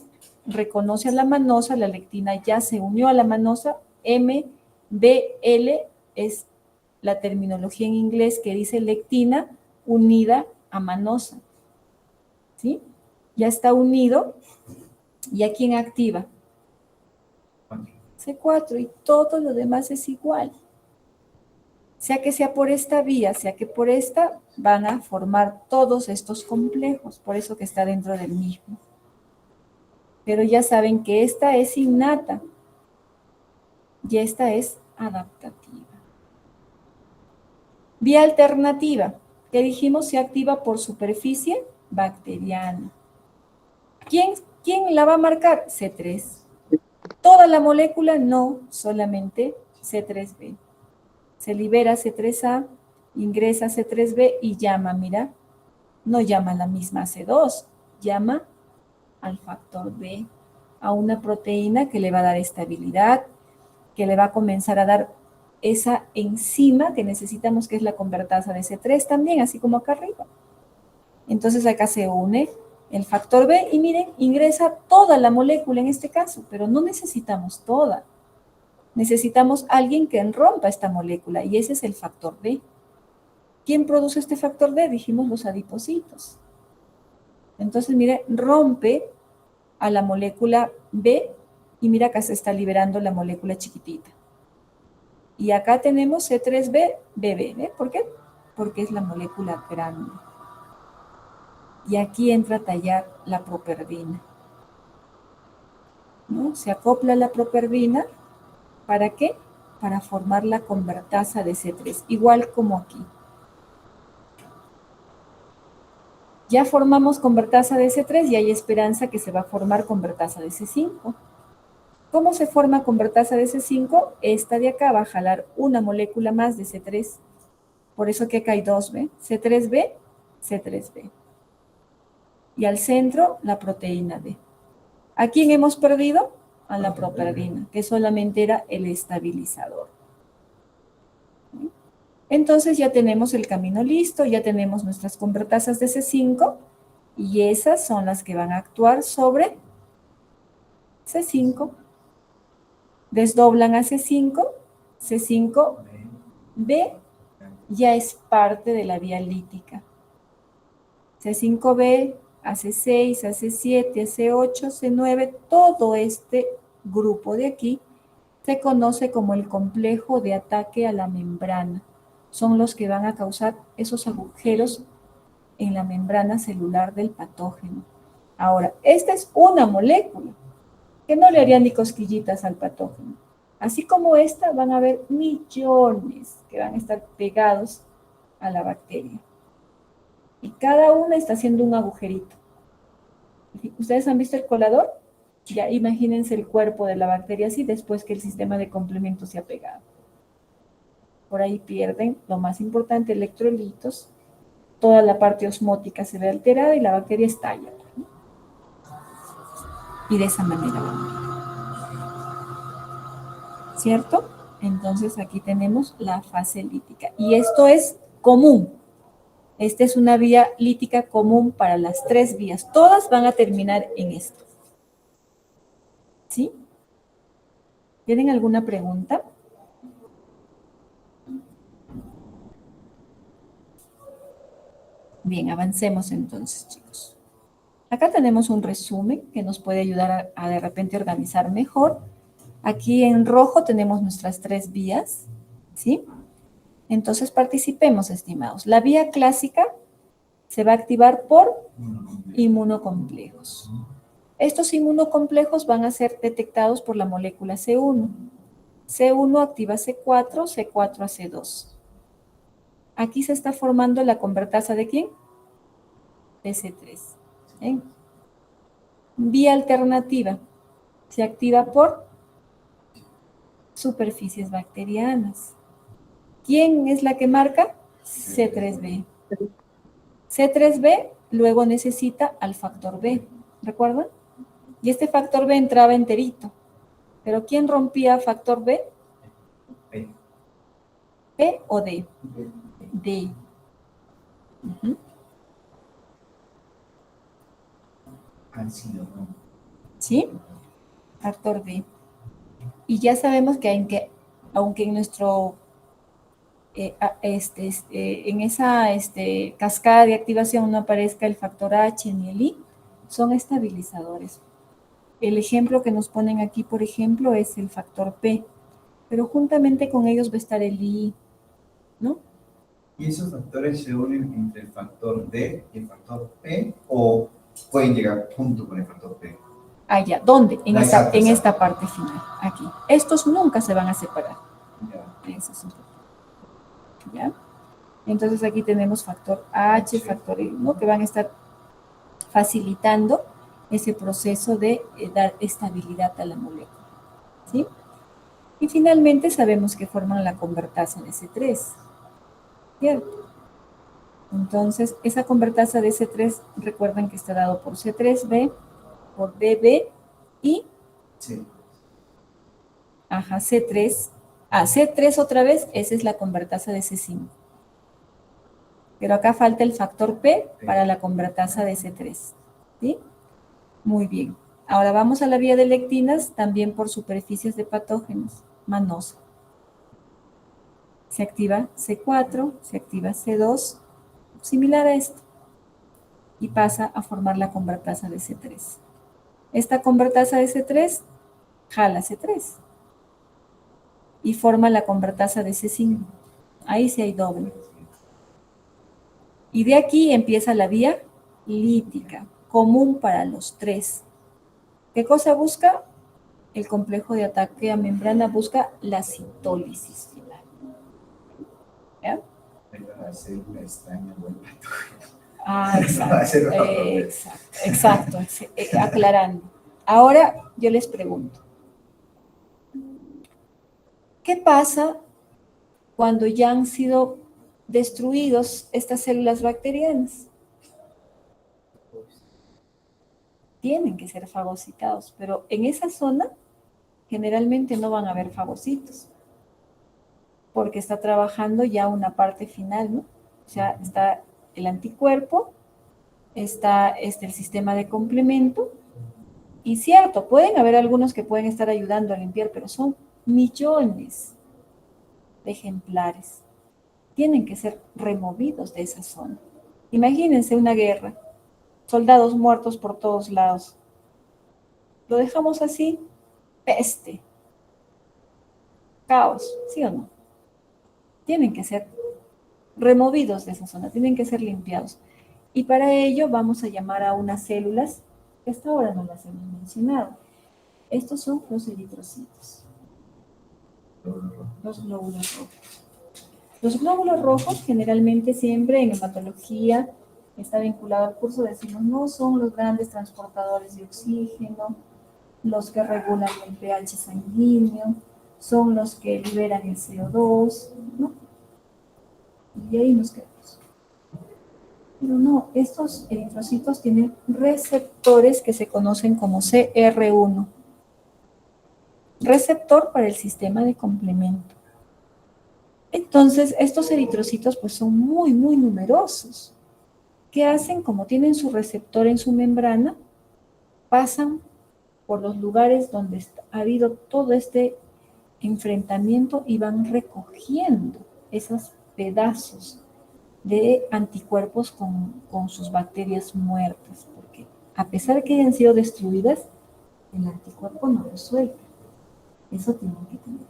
Reconoce a la manosa, la lectina ya se unió a la manosa. MBL es la terminología en inglés que dice lectina unida a manosa. ¿Sí? Ya está unido. ¿Y a quién activa? C4, y todo lo demás es igual. Sea que sea por esta vía, sea que por esta, van a formar todos estos complejos, por eso que está dentro del mismo. Pero ya saben que esta es innata y esta es adaptativa. Vía alternativa, que dijimos se activa por superficie bacteriana. ¿Quién la va a marcar? C3. Toda la molécula, no, solamente C3b. Se libera C3A, ingresa C3b y llama, mira, no llama a la misma C2, llama al factor B, a una proteína que le va a dar estabilidad, que le va a comenzar a dar esa enzima que necesitamos, que es la convertasa de C3 también, así como acá arriba. Entonces acá se une el factor B y miren, ingresa toda la molécula en este caso, pero no necesitamos toda. Necesitamos alguien que rompa esta molécula y ese es el factor B. ¿Quién produce este factor B? Dijimos los adipocitos. Entonces, mire, rompe a la molécula B y mira acá se está liberando la molécula chiquitita. Y acá tenemos C3B, BB. ¿Ve? ¿Por qué? Porque es la molécula grande. Y aquí entra a tallar la properdina. ¿No? Se acopla la properdina. ¿Para qué? Para formar la convertasa de C3, igual como aquí. Ya formamos convertasa de C3 y hay esperanza que se va a formar convertasa de C5. ¿Cómo se forma convertasa de C5? Esta de acá va a jalar una molécula más de C3. Por eso que acá hay dos, ¿ve? C3b, C3b. Y al centro, la proteína D. ¿A quién hemos perdido? A la properdina, que solamente era el estabilizador. Entonces ya tenemos el camino listo, ya tenemos nuestras convertasas de C5 y esas son las que van a actuar sobre C5. Desdoblan a C5, C5B ya es parte de la vía lítica. C5B, AC6, AC7, AC8, C9, todo este grupo de aquí se conoce como el complejo de ataque a la membrana. Son los que van a causar esos agujeros en la membrana celular del patógeno. Ahora, esta es una molécula que no le haría ni cosquillitas al patógeno. Así como esta, van a haber millones que van a estar pegados a la bacteria. Y cada una está haciendo un agujerito. ¿Ustedes han visto el colador? Ya imagínense el cuerpo de la bacteria así después que el sistema de complemento se ha pegado. Por ahí pierden lo más importante, electrolitos. Toda la parte osmótica se ve alterada y la bacteria estalla. Y de esa manera va a morir. ¿Cierto? Entonces aquí tenemos la fase lítica. Y esto es común. Esta es una vía lítica común para las tres vías. Todas van a terminar en esto. ¿Sí? ¿Tienen alguna pregunta? Bien, avancemos entonces, chicos. Acá tenemos un resumen que nos puede ayudar a de repente organizar mejor. Aquí en rojo tenemos nuestras tres vías, ¿sí? Entonces participemos, estimados. La vía clásica se va a activar por inmunocomplejos. Estos inmunocomplejos van a ser detectados por la molécula C1. C1 activa C4, C4 a C2. Aquí se está formando la convertasa ¿de quién? De C3. ¿Eh? Vía alternativa se activa por superficies bacterianas. ¿Quién es la que marca? C3b. C3b luego necesita al factor B, ¿recuerdan? Y este factor B entraba enterito. ¿Pero quién rompía factor B? ¿P o D? D. Ujú. Ácido, ¿no? ¿Sí? Factor B. Y ya sabemos que aunque en nuestro, en esa cascada de activación no aparezca el factor H ni el I, son estabilizadores. El ejemplo que nos ponen aquí, por ejemplo, es el factor P, pero juntamente con ellos va a estar el I, ¿no? ¿Y esos factores se unen entre el factor D y el factor P o pueden llegar junto con el factor P? Allá, ¿dónde? En Exacto, esta exacto. parte final, aquí. Estos nunca se van a separar. Ya. Eso es importante. ¿Ya? Entonces aquí tenemos factor H, factor I, ¿no? Que van a estar facilitando ese proceso de dar estabilidad a la molécula. ¿Sí? Y finalmente sabemos que forman la convertasa de C3. ¿Cierto? Entonces, esa convertasa de C3, recuerden que está dado por C3B, por BB y Sí. ajá, C3. C3 otra vez, esa es la convertasa de C5. Pero acá falta el factor P para la convertasa de C3. ¿Sí? Muy bien. Ahora vamos a la vía de lectinas, también por superficies de patógenos, manosa. Se activa C4, se activa C2, similar a esto, y pasa a formar la convertasa de C3. Esta convertasa de C3 jala C3 y forma la convertasa de C5. Ahí sí hay doble. Y de aquí empieza la vía lítica, común para los tres. ¿Qué cosa busca? El complejo de ataque a membrana busca la citólisis final. ¿Ya? Pero la célula está en el buen patógeno. Exacto, aclarando. Ahora yo les pregunto, ¿qué pasa cuando ya han sido destruidos estas células bacterianas? Tienen que ser fagocitados, pero en esa zona generalmente no van a haber fagocitos, porque está trabajando ya una parte final, ¿no? O sea, está el anticuerpo, está el sistema de complemento, y cierto, pueden haber algunos que pueden estar ayudando a limpiar, pero son millones de ejemplares. Tienen que ser removidos de esa zona. Imagínense una guerra, soldados muertos por todos lados. Lo dejamos así, peste, caos, ¿sí o no? Tienen que ser removidos de esa zona, tienen que ser limpiados. Y para ello vamos a llamar a unas células que hasta ahora no las hemos mencionado. Estos son los eritrocitos, los glóbulos rojos. Los glóbulos rojos generalmente siempre en hematología está vinculado al curso, decimos, no son los grandes transportadores de oxígeno, los que regulan el pH sanguíneo, son los que liberan el CO2, ¿no? Y ahí nos quedamos. Pero no, estos eritrocitos tienen receptores que se conocen como CR1, receptor para el sistema de complemento. Entonces, estos eritrocitos pues son muy, muy numerosos. ¿Qué hacen? Como tienen su receptor en su membrana, pasan por los lugares donde ha habido todo este enfrentamiento y van recogiendo esos pedazos de anticuerpos con sus bacterias muertas, porque a pesar que hayan sido destruidas, el anticuerpo no lo suelta. Eso tienen que tener.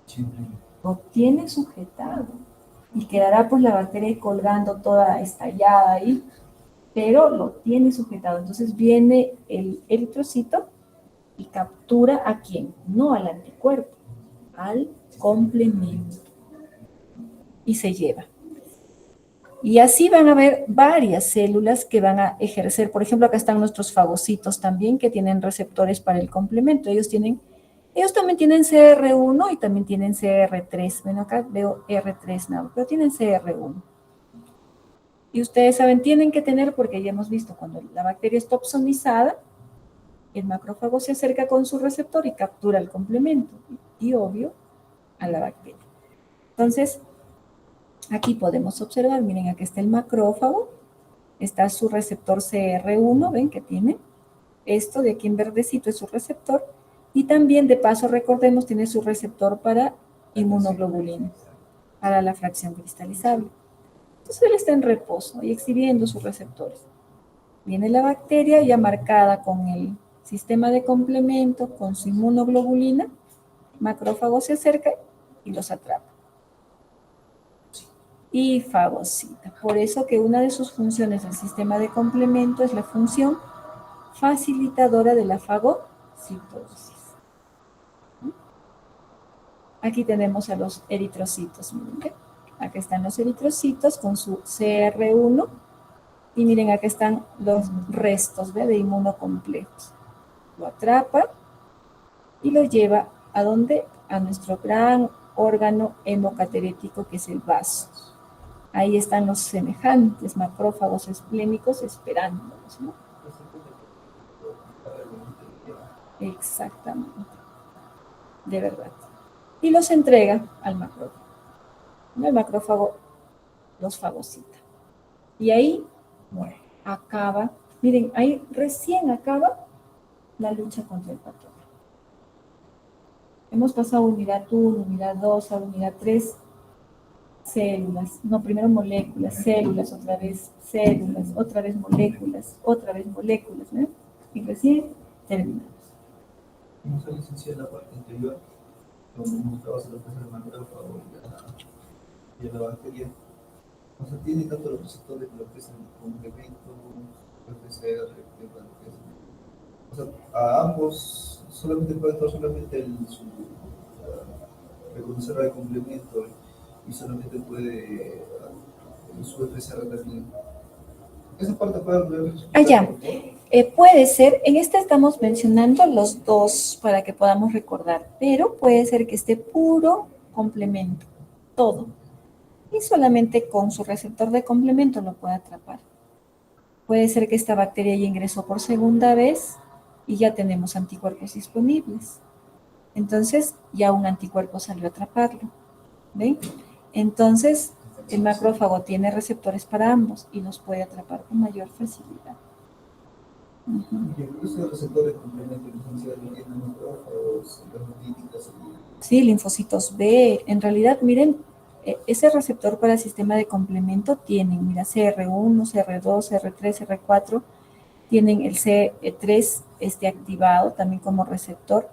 Siempre. Lo tiene sujetado y quedará pues la bacteria colgando toda estallada ahí, pero lo tiene sujetado. Entonces viene el eritrocito y captura ¿a quién? No al anticuerpo, al complemento. Y se lleva. Y así van a haber varias células que van a ejercer. Por ejemplo, acá están nuestros fagocitos también, que tienen receptores para el complemento. Ellos también tienen CR1 y también tienen CR3. Bueno, acá veo R3 nada, pero tienen CR1. Y ustedes saben, tienen que tener, porque ya hemos visto, cuando la bacteria está opsonizada, el macrófago se acerca con su receptor y captura el complemento. Y obvio, a la bacteria. Entonces, Aquí podemos observar, miren, aquí está el macrófago, está su receptor CR1, ven que tiene. Esto de aquí en verdecito es su receptor. Y también, de paso, recordemos, tiene su receptor para inmunoglobulina, para la fracción cristalizable. Entonces él está en reposo y exhibiendo sus receptores. Viene la bacteria ya marcada con el sistema de complemento, con su inmunoglobulina. Macrófago se acerca y los atrapa. Y fagocita. Por eso que una de sus funciones del sistema de complemento es la función facilitadora de la fagocitosis. Aquí tenemos a los eritrocitos. Miren, ¿qué? Acá están los eritrocitos con su CR1 y miren, acá están los restos, ¿ve? De inmunocomplejos. Lo atrapa y lo lleva ¿a dónde? A nuestro gran órgano hemocaterético que es el vaso. Ahí están los semejantes macrófagos esplénicos esperándonos, ¿no? Exactamente. De verdad. Y los entrega al macrófago. El macrófago los fagocita. Y ahí muere. Acaba. Miren, ahí recién acaba la lucha contra el patógeno. Hemos pasado unidad 1, unidad 2, a unidad 3. Células, no, primero moléculas, células, otra vez moléculas, otra vez moléculas, ¿no? Y recién terminamos. ¿Cómo se licencia en la parte anterior? Donde mostrabas lo que es el macrófago y la bacteria. O sea, tiene tanto los receptores de lo que es el complemento, PCR, o sea, a ambos solamente puede actuar solamente reconocer al complemento y solamente puede su PCR también. Esa parte puede Ya. Puede ser, en este estamos mencionando los dos para que podamos recordar, pero puede ser que esté puro complemento, todo. Y solamente con su receptor de complemento lo pueda atrapar. Puede ser que esta bacteria ya ingresó por segunda vez y ya tenemos anticuerpos disponibles. Entonces, ya un anticuerpo salió a atraparlo. ¿Ven? Entonces, el macrófago tiene receptores para ambos y los puede atrapar con mayor facilidad. Ese receptor de complemento esencial no tiene macrófagos, linfocitos. Sí, linfocitos B. En realidad, miren, ese receptor para el sistema de complemento tienen, mira, CR1, CR2, CR3, CR4, tienen el C3 activado también como receptor,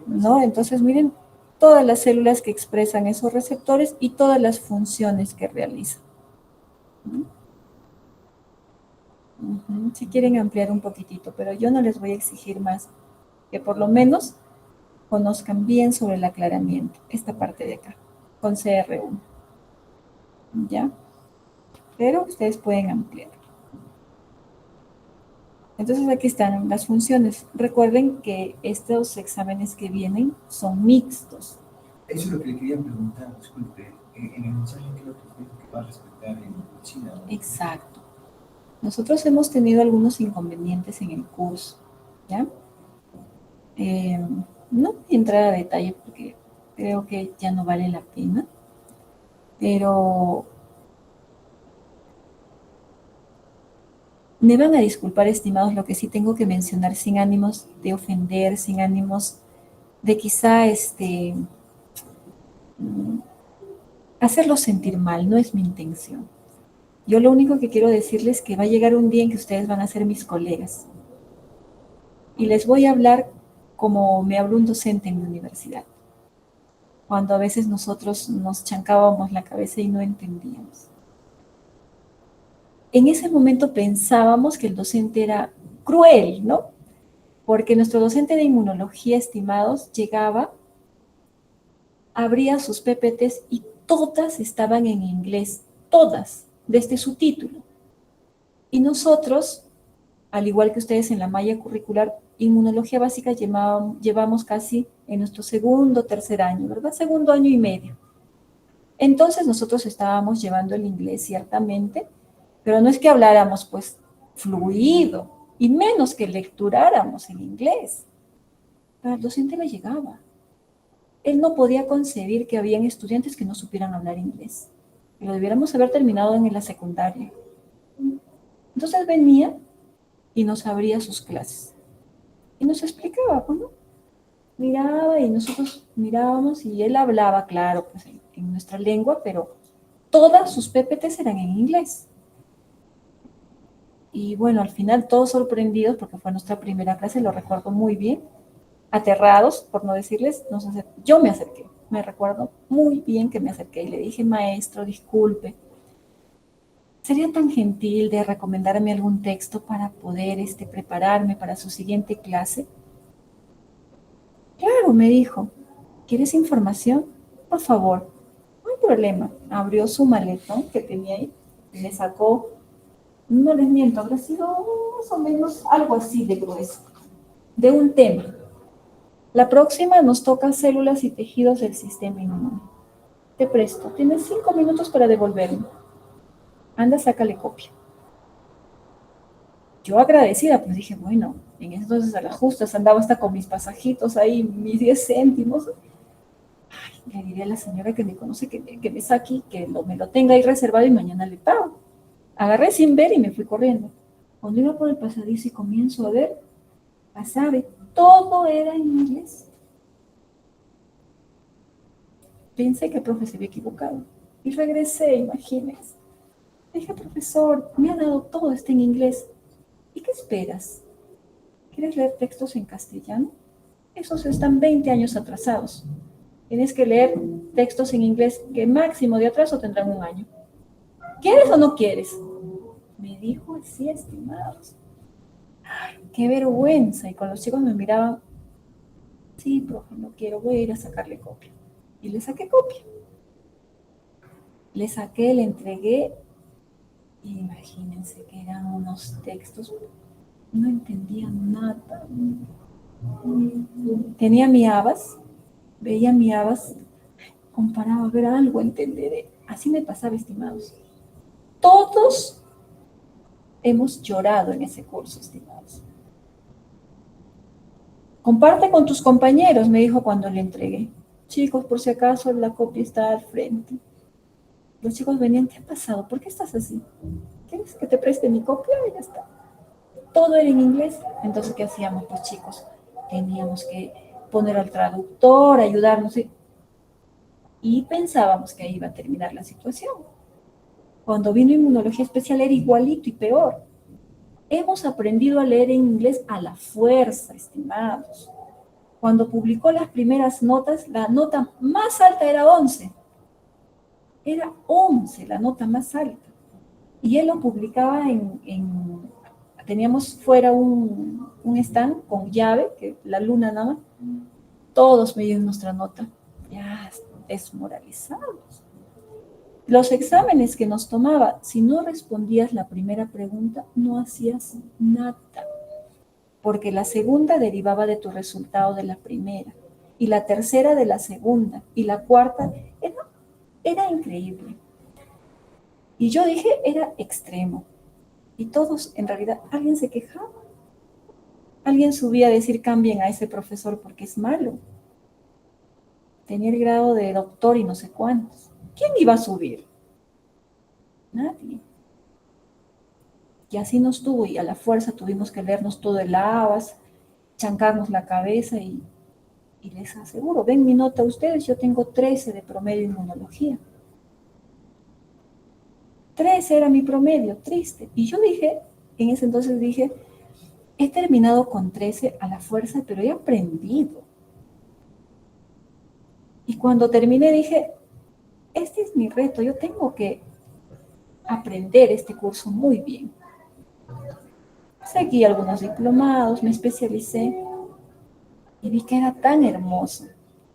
¿no? Entonces, miren, todas las células que expresan esos receptores y todas las funciones que realizan. Si quieren ampliar un poquitito, pero yo no les voy a exigir más, que por lo menos conozcan bien sobre el aclaramiento, esta parte de acá, con CR1. ¿Ya? Pero ustedes pueden ampliar. Entonces aquí están las funciones. Recuerden que estos exámenes que vienen son mixtos. Eso es lo que le quería preguntar, disculpe. En el mensaje creo que dijo que va a respetar el China, ¿no? Exacto. Nosotros hemos tenido algunos inconvenientes en el curso, ¿ya? No voy a entrar a detalle porque creo que ya no vale la pena, pero me van a disculpar, estimados, lo que sí tengo que mencionar sin ánimos de ofender, sin ánimos de quizá hacerlos sentir mal, no es mi intención. Yo lo único que quiero decirles es que va a llegar un día en que ustedes van a ser mis colegas y les voy a hablar como me habló un docente en mi universidad, cuando a veces nosotros nos chancábamos la cabeza y no entendíamos. En ese momento pensábamos que el docente era cruel, ¿no? Porque nuestro docente de inmunología, estimados, llegaba, abría sus PPTs y todas estaban en inglés, todas, desde su título. Y nosotros, al igual que ustedes en la malla curricular, inmunología básica llevamos casi en nuestro segundo, tercer año, ¿verdad? Segundo año y medio. Entonces nosotros estábamos llevando el inglés ciertamente, pero no es que habláramos pues fluido, y menos que lecturáramos en inglés. Pero al docente le llegaba. Él no podía concebir que habían estudiantes que no supieran hablar inglés. Lo debiéramos haber terminado en la secundaria. Entonces venía y nos abría sus clases. Y nos explicaba, pues, ¿no? Miraba y nosotros mirábamos y él hablaba, claro, pues en nuestra lengua, pero todas sus PPTs eran en inglés. Y bueno, al final todos sorprendidos, porque fue nuestra primera clase, lo recuerdo muy bien, aterrados, por no decirles, yo me acerqué, me recuerdo muy bien que me acerqué y le dije, maestro, disculpe, ¿sería tan gentil de recomendarme algún texto para poder prepararme para su siguiente clase? Claro, me dijo, ¿quieres información? Por favor, no hay problema. Abrió su maletón que tenía ahí y le sacó, no les miento, habrá sido más o menos algo así de grueso, de un tema. La próxima nos toca células y tejidos del sistema inmune. Te presto, tienes 5 minutos para devolverme. Anda, sácale copia. Yo agradecida, pues dije, bueno, en ese entonces a las justas andaba hasta con mis pasajitos ahí, mis 10 céntimos. Ay, le diré a la señora que me conoce que me saque, que me lo tenga ahí reservado y mañana le pago. Agarré sin ver y me fui corriendo. Cuando iba por el pasadizo y comienzo a ver, pasaba, todo era en inglés. Pensé que el profe se había equivocado. Y regresé, imagínense. Dije, profesor, me ha dado todo esto en inglés. ¿Y qué esperas? ¿Quieres leer textos en castellano? Esos están 20 años atrasados. Tienes que leer textos en inglés que máximo de atraso tendrán un año. ¿Quieres o no quieres? Me dijo así, estimados. Ay, qué vergüenza. Y con los chicos me miraban, sí, profe, no quiero, voy a ir a sacarle copia. Y le saqué copia. Le saqué, le entregué. Y imagínense que eran unos textos, no entendía nada. Tenía mi Abas, veía mi Abas, comparaba a ver algo, entenderé. Así me pasaba, estimados. Todos hemos llorado en ese curso, estimados. Comparte con tus compañeros, me dijo cuando le entregué. Chicos, por si acaso la copia está al frente. Los chicos venían, ¿qué ha pasado? ¿Por qué estás así? ¿Quieres que te preste mi copia? Y ya está. Todo era en inglés. Entonces, ¿qué hacíamos, pues, chicos? Teníamos que poner al traductor, ayudarnos. Y pensábamos que ahí iba a terminar la situación. Cuando vino inmunología especial era igualito y peor. Hemos aprendido a leer en inglés a la fuerza, estimados. Cuando publicó las primeras notas, la nota más alta era 11. Era 11 la nota más alta. Y él lo publicaba teníamos fuera un stand con llave, que la luna nada más. Todos medían nuestra nota. Ya desmoralizados. Los exámenes que nos tomaba, si no respondías la primera pregunta, no hacías nada, porque la segunda derivaba de tu resultado de la primera, y la tercera de la segunda, y la cuarta, era increíble. Y yo dije, era extremo. Y todos, en realidad, alguien se quejaba. Alguien subía a decir, cambien a ese profesor porque es malo. Tenía el grado de doctor y no sé cuántos. ¿Quién iba a subir? Nadie. Y así nos tuvo, y a la fuerza tuvimos que leernos todo el Abas, chancarnos la cabeza, y les aseguro, ven mi nota a ustedes, yo tengo 13 de promedio en inmunología. 13 era mi promedio, triste. Y yo dije, en ese entonces dije, he terminado con 13 a la fuerza, pero he aprendido. Y cuando terminé dije, este es mi reto, yo tengo que aprender este curso muy bien. Seguí algunos diplomados, me especialicé y vi que era tan hermoso.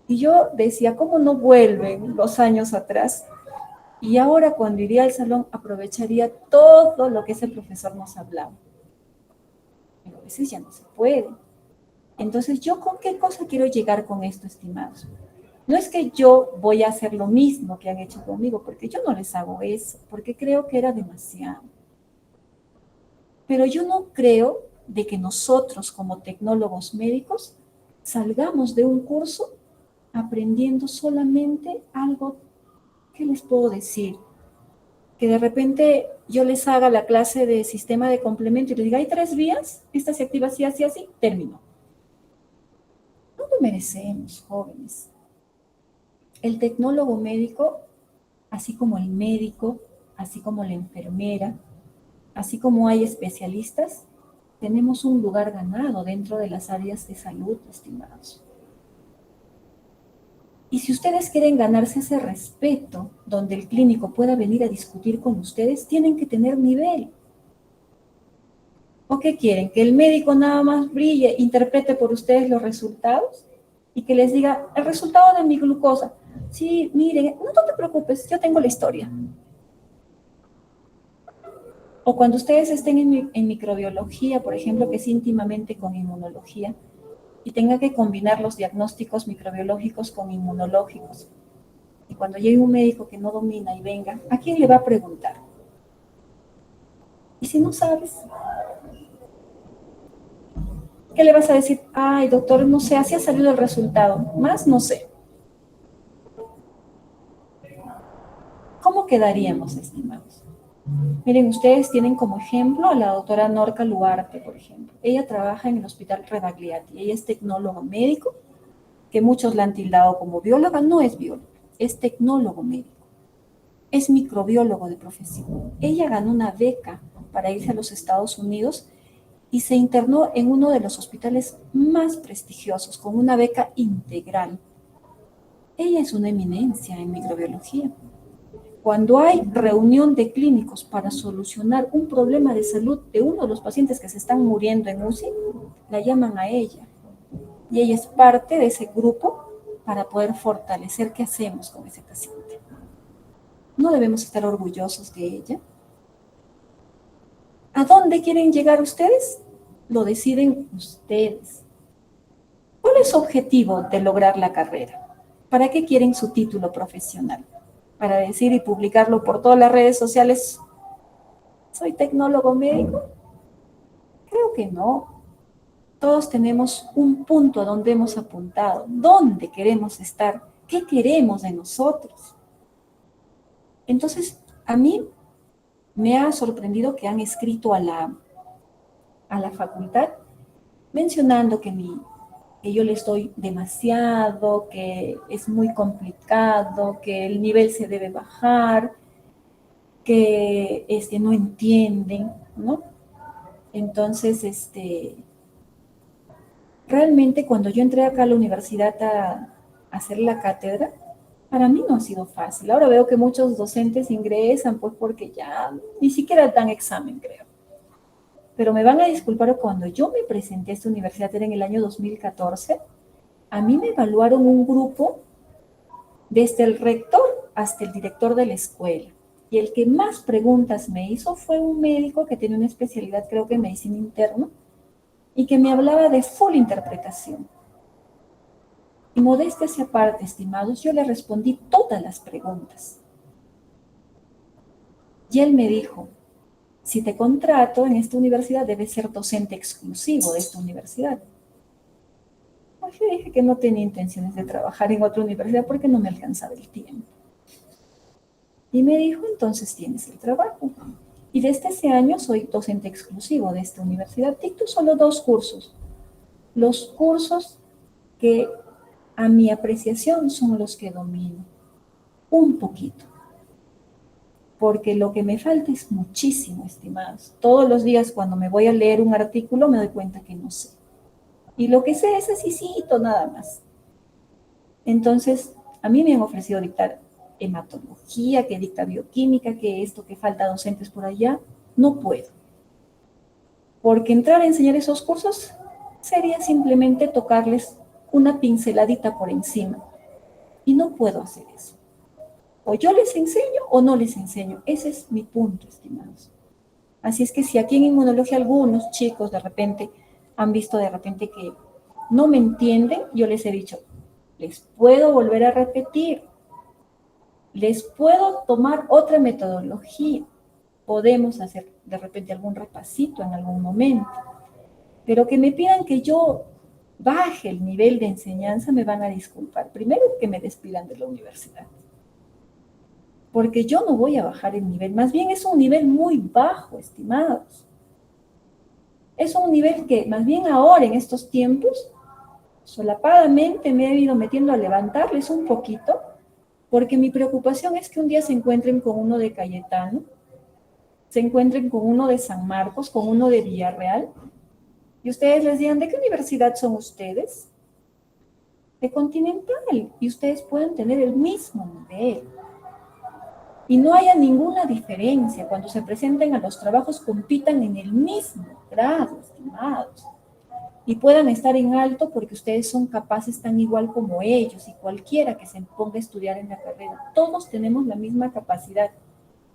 Y yo decía, ¿cómo no vuelven los años atrás? Y ahora cuando iría al salón aprovecharía todo lo que ese profesor nos hablaba. Pero a veces ya no se puede. Entonces, ¿yo con qué cosa quiero llegar con esto, estimados? No es que yo voy a hacer lo mismo que han hecho conmigo, porque yo no les hago eso, porque creo que era demasiado. Pero yo no creo de que nosotros como tecnólogos médicos salgamos de un curso aprendiendo solamente algo, ¿qué les puedo decir? que de repente yo les haga la clase de sistema de complemento y les diga, hay 3 vías, esta se activa así, así, así, terminó. No lo merecemos, jóvenes. El tecnólogo médico, así como el médico, así como la enfermera, así como hay especialistas, tenemos un lugar ganado dentro de las áreas de salud, estimados. Y si ustedes quieren ganarse ese respeto, donde el clínico pueda venir a discutir con ustedes, tienen que tener nivel. ¿O qué quieren? ¿Que el médico nada más brille, interprete por ustedes los resultados y que les diga el resultado de mi glucosa? Sí, miren, no te preocupes, yo tengo la historia. O cuando ustedes estén en microbiología, por ejemplo, que es íntimamente con inmunología, y tengan que combinar los diagnósticos microbiológicos con inmunológicos. Y cuando llegue un médico que no domina y venga, ¿a quién le va a preguntar? Y si no sabes, ¿qué le vas a decir? Ay, doctor, no sé, así ha salido el resultado. Más no sé. ¿Cómo quedaríamos, estimados? Miren, ustedes tienen como ejemplo a la doctora Norca Luarte, por ejemplo. Ella trabaja en el Hospital Rebagliati. Ella es tecnólogo médico, que muchos la han tildado como bióloga. No es bióloga, es tecnólogo médico. Es microbiólogo de profesión. Ella ganó una beca para irse a los Estados Unidos y se internó en uno de los hospitales más prestigiosos, con una beca integral. Ella es una eminencia en microbiología. Cuando hay reunión de clínicos para solucionar un problema de salud de uno de los pacientes que se están muriendo en UCI, la llaman a ella. Y ella es parte de ese grupo para poder fortalecer qué hacemos con ese paciente. ¿No debemos estar orgullosos de ella? ¿A dónde quieren llegar ustedes? Lo deciden ustedes. ¿Cuál es su objetivo de lograr la carrera? ¿Para qué quieren su título profesional? ¿Para decir y publicarlo por todas las redes sociales? ¿Soy tecnólogo médico? Creo que no. Todos tenemos un punto a donde hemos apuntado. ¿Dónde queremos estar? ¿Qué queremos de nosotros? Entonces, a mí me ha sorprendido que han escrito a la facultad mencionando que yo les doy demasiado, que es muy complicado, que el nivel se debe bajar, que no entienden, ¿no? Entonces, realmente cuando yo entré acá a la universidad a hacer la cátedra, para mí no ha sido fácil. Ahora veo que muchos docentes ingresan pues porque ya ni siquiera dan examen, creo. Pero me van a disculpar, cuando yo me presenté a esta universidad, era en el año 2014, a mí me evaluaron un grupo desde el rector hasta el director de la escuela. Y el que más preguntas me hizo fue un médico que tiene una especialidad, creo que en medicina interna, y que me hablaba de full interpretación. Y modestia hacia aparte, estimados, yo le respondí todas las preguntas. Y él me dijo, si te contrato en esta universidad, debes ser docente exclusivo de esta universidad. Pues yo dije que no tenía intenciones de trabajar en otra universidad porque no me alcanzaba el tiempo. Y me dijo, entonces tienes el trabajo. Y desde ese año soy docente exclusivo de esta universidad. Dicto solo 2 cursos. Los cursos que a mi apreciación son los que domino. Un poquito. Porque lo que me falta es muchísimo, estimados. Todos los días cuando me voy a leer un artículo me doy cuenta que no sé. Y lo que sé es asícito nada más. Entonces, a mí me han ofrecido dictar hematología, que dicta bioquímica, que esto, que falta docentes por allá. No puedo. Porque entrar a enseñar esos cursos sería simplemente tocarles una pinceladita por encima. Y no puedo hacer eso. O yo les enseño o no les enseño. Ese es mi punto, estimados. Así es que si aquí en inmunología algunos chicos de repente han visto de repente que no me entienden, yo les he dicho, les puedo volver a repetir, les puedo tomar otra metodología, podemos hacer de repente algún repasito en algún momento, pero que me pidan que yo baje el nivel de enseñanza, me van a disculpar. Primero, que me despidan de la universidad. porque yo no voy a bajar el nivel, más bien es un nivel muy bajo, estimados. Es un nivel que más bien ahora en estos tiempos, solapadamente me he ido metiendo a levantarles un poquito, porque mi preocupación es que un día se encuentren con uno de Cayetano, se encuentren con uno de San Marcos, con uno de Villarreal, y ustedes les digan, ¿de qué universidad son ustedes? De Continental, y ustedes pueden tener el mismo nivel. Y no haya ninguna diferencia. Cuando se presenten a los trabajos, compitan en el mismo grado, estimados. Y puedan estar en alto porque ustedes son capaces tan igual como ellos y cualquiera que se ponga a estudiar en la carrera. Todos tenemos la misma capacidad,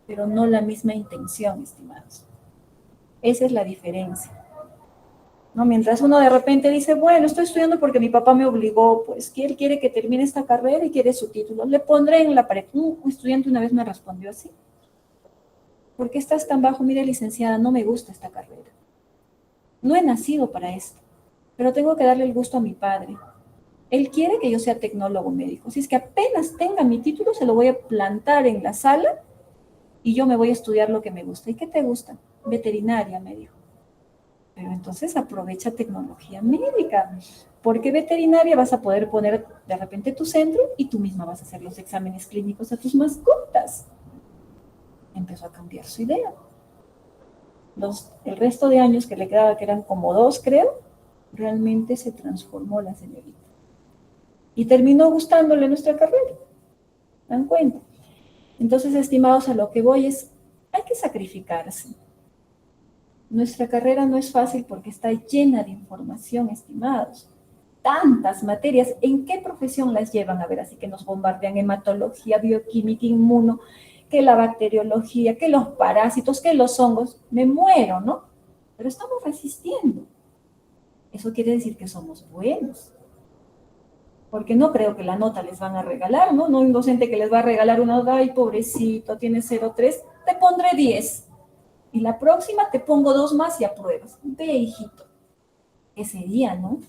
pero no la misma intención, estimados. Esa es la diferencia. ¿No? Mientras uno de repente dice, bueno, estoy estudiando porque mi papá me obligó, pues que él quiere que termine esta carrera y quiere su título. Le pondré en la pared. Un estudiante una vez me respondió así. ¿Por qué estás tan bajo? Mire, licenciada, no me gusta esta carrera. No he nacido para esto, pero tengo que darle el gusto a mi padre. Él quiere que yo sea tecnólogo médico. Si es que apenas tenga mi título, se lo voy a plantar en la sala y yo me voy a estudiar lo que me gusta. ¿Y qué te gusta? Veterinaria, me dijo. Pero entonces aprovecha tecnología médica, porque veterinaria vas a poder poner de repente tu centro y tú misma vas a hacer los exámenes clínicos a tus mascotas. Empezó a cambiar su idea. El resto de años que le quedaba, que eran como 2, creo, realmente se transformó la señorita. Y terminó gustándole nuestra carrera. ¿Dan cuenta? Entonces, estimados, a lo que voy es, hay que sacrificarse. Nuestra carrera no es fácil porque está llena de información, estimados. Tantas materias, ¿en qué profesión las llevan? A ver, así que nos bombardean hematología, bioquímica, inmuno, que la bacteriología, que los parásitos, que los hongos. Me muero, ¿no? Pero estamos resistiendo. Eso quiere decir que somos buenos. Porque no creo que la nota les van a regalar, ¿no? No hay un docente que les va a regalar una nota, ay, pobrecito, tiene 0,3, te pondré 10. Y la próxima te pongo 2 más y apruebas. Ve, hijito. Ese día, ¿no?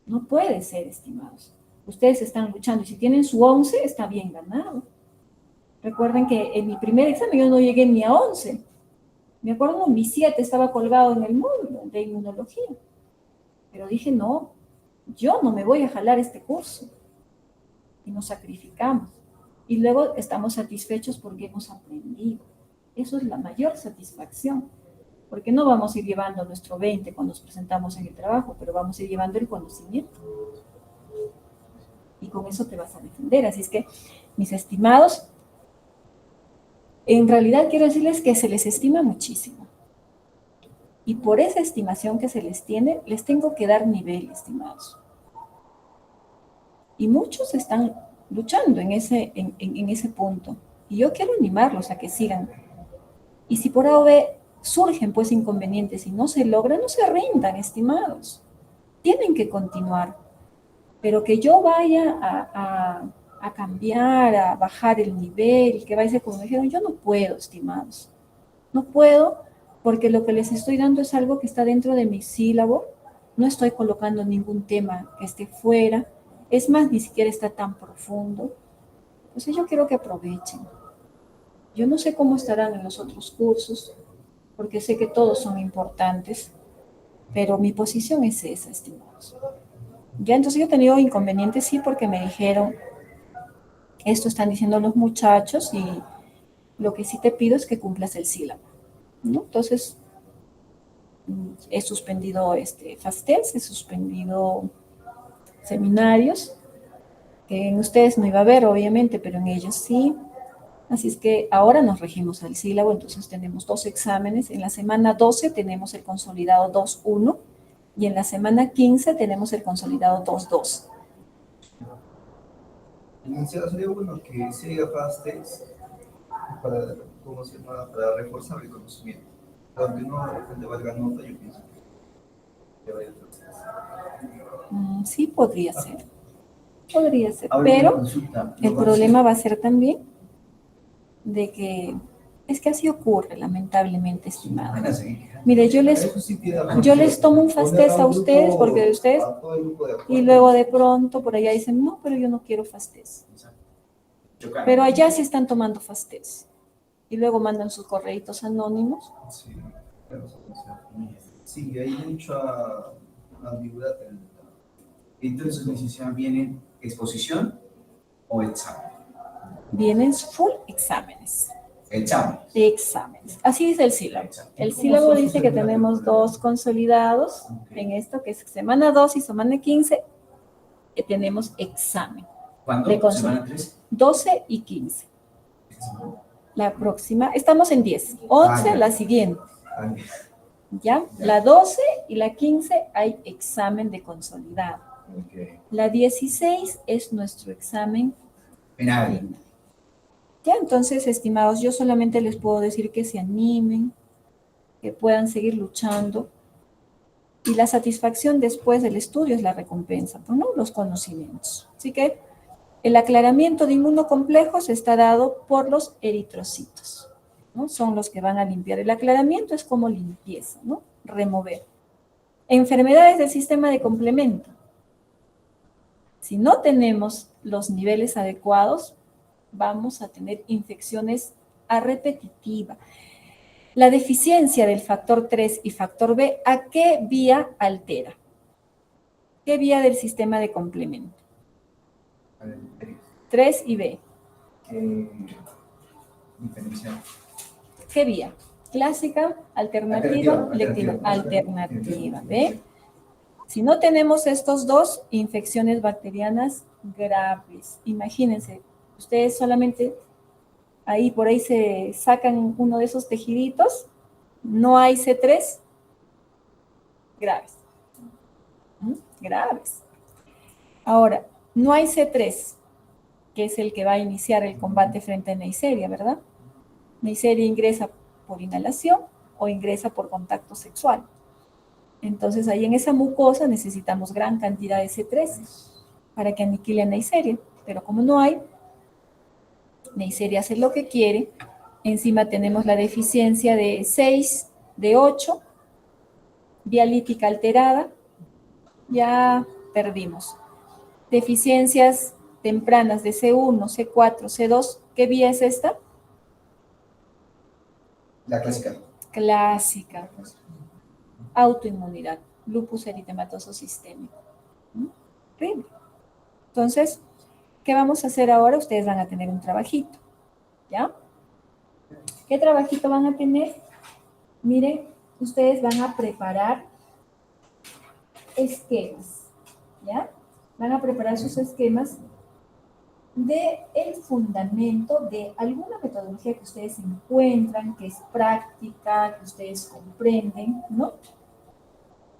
No puede ser, estimados. Ustedes están luchando y si tienen su 11, está bien ganado. Recuerden que en mi primer examen yo no llegué ni a 11. Me acuerdo, mi 7 estaba colgado en el módulo de inmunología. Pero dije, no, yo no me voy a jalar este curso. Y nos sacrificamos. Y luego estamos satisfechos porque hemos aprendido. Eso es la mayor satisfacción, porque no vamos a ir llevando nuestro 20 cuando nos presentamos en el trabajo, pero vamos a ir llevando el conocimiento. Y con eso te vas a defender. Así es que, mis estimados, en realidad quiero decirles que se les estima muchísimo. Y por esa estimación que se les tiene, les tengo que dar nivel, estimados. Y muchos están luchando en ese punto. Y yo quiero animarlos a que sigan. Y si por A o B surgen pues inconvenientes y no se logran, no se rindan, estimados. Tienen que continuar. Pero que yo vaya a cambiar, a bajar el nivel, que vaya como me dijeron, yo no puedo, estimados. No puedo porque lo que les estoy dando es algo que está dentro de mi sílabo. No estoy colocando ningún tema que esté fuera. Es más, ni siquiera está tan profundo. Entonces yo quiero que aprovechen. Yo no sé cómo estarán en los otros cursos, porque sé que todos son importantes, pero mi posición es esa, estimados. Ya, entonces yo he tenido inconvenientes, sí, porque me dijeron, esto están diciendo los muchachos y lo que sí te pido es que cumplas el sílabo, ¿no? Entonces, he suspendido FASTES, he suspendido seminarios, que en ustedes no iba a haber, obviamente, pero en ellos sí. Así es que ahora nos regimos al sílabo, entonces tenemos 2 exámenes. En la semana 12 tenemos el consolidado 2.1 y en la semana 15 tenemos el consolidado 2.2. Sería bueno que siga FASTEX para, ¿cómo se llama? Para reforzar el conocimiento. Aunque no de repente valga nota, yo pienso que vaya a Sí, podría ser. Podría ser, pero el problema va a ser también de que es que así ocurre, lamentablemente, estimados. Mire, yo les tomo un FASTES a ustedes, porque de ustedes, y luego de pronto por allá dicen, no, pero yo no quiero FASTES. Chocar. Pero allá sí están tomando fast test. Y luego mandan sus correitos anónimos. Sí, claro, sí, hay mucha ambigüedad en el tema. Entonces, licenciada, ¿viene exposición o examen? Vienen full exámenes. Examen. De exámenes. Así dice el sílabo. El ¿Cómo sílabo son dice sus que semanas tenemos de 2 consolidados en esto, que es semana 2 y semana 15, que tenemos examen. ¿Cuándo? De ¿Semana 3? 12 y 15. La próxima, estamos en 10. 11, la siguiente. ¿Ya? La 12 y la 15 hay examen de consolidado. Okay. La 16 es nuestro examen Penal. final. Ya, entonces, estimados, yo solamente les puedo decir que se animen, que puedan seguir luchando. Y la satisfacción después del estudio es la recompensa, ¿no? Los conocimientos. Así que el aclaramiento de inmunocomplejos está dado por los eritrocitos, ¿no? Son los que van a limpiar. El aclaramiento es como limpieza, ¿no? Remover. Enfermedades del sistema de complemento. Si no tenemos los niveles adecuados, vamos a tener infecciones a repetitiva. La deficiencia del factor 3 y factor B, ¿a qué vía altera? ¿Qué vía del sistema de complemento? 3 y B. Diferencial. ¿Qué vía? Clásica, alternativa, lectiva. Alternativa, ¿ve? Si no tenemos estos dos, infecciones bacterianas graves. Imagínense, ustedes solamente ahí por ahí se sacan uno de esos tejiditos, no hay C3, graves. Graves. Ahora, no hay C3, que es el que va a iniciar el combate frente a Neisseria, ¿verdad? Neisseria ingresa por inhalación o ingresa por contacto sexual. Entonces, ahí en esa mucosa necesitamos gran cantidad de C3 para que aniquile a Neisseria. Pero como no hay, Neisseria hace lo que quiere. Encima tenemos la deficiencia de 6, de 8, dialítica alterada. Ya perdimos. Deficiencias tempranas de C1, C4, C2. ¿Qué vía es esta? La clásica. Clásica. Autoinmunidad. Lupus eritematoso sistémico. Horrible. Entonces, ¿qué vamos a hacer ahora? Ustedes van a tener un trabajito. ¿Ya? ¿Qué trabajito van a tener? Miren, ustedes van a preparar esquemas. ¿Ya? Van a preparar sus esquemas de el fundamento de alguna metodología que ustedes encuentran, que es práctica, que ustedes comprenden, ¿no?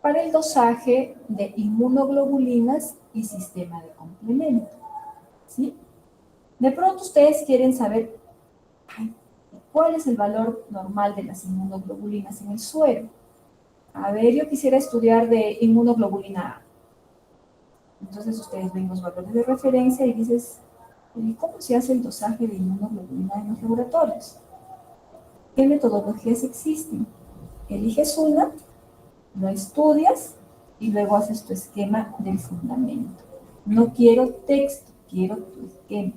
Para el dosaje de inmunoglobulinas y sistema de complemento, ¿sí? De pronto ustedes quieren saber cuál es el valor normal de las inmunoglobulinas en el suero. A ver, yo quisiera estudiar de inmunoglobulina A. Entonces ustedes ven los valores de referencia y dices, ¿cómo se hace el dosaje de inmunoglobulina en los laboratorios? ¿Qué metodologías existen? Eliges una, lo estudias y luego haces tu esquema del fundamento. No quiero texto, quiero tu esquema.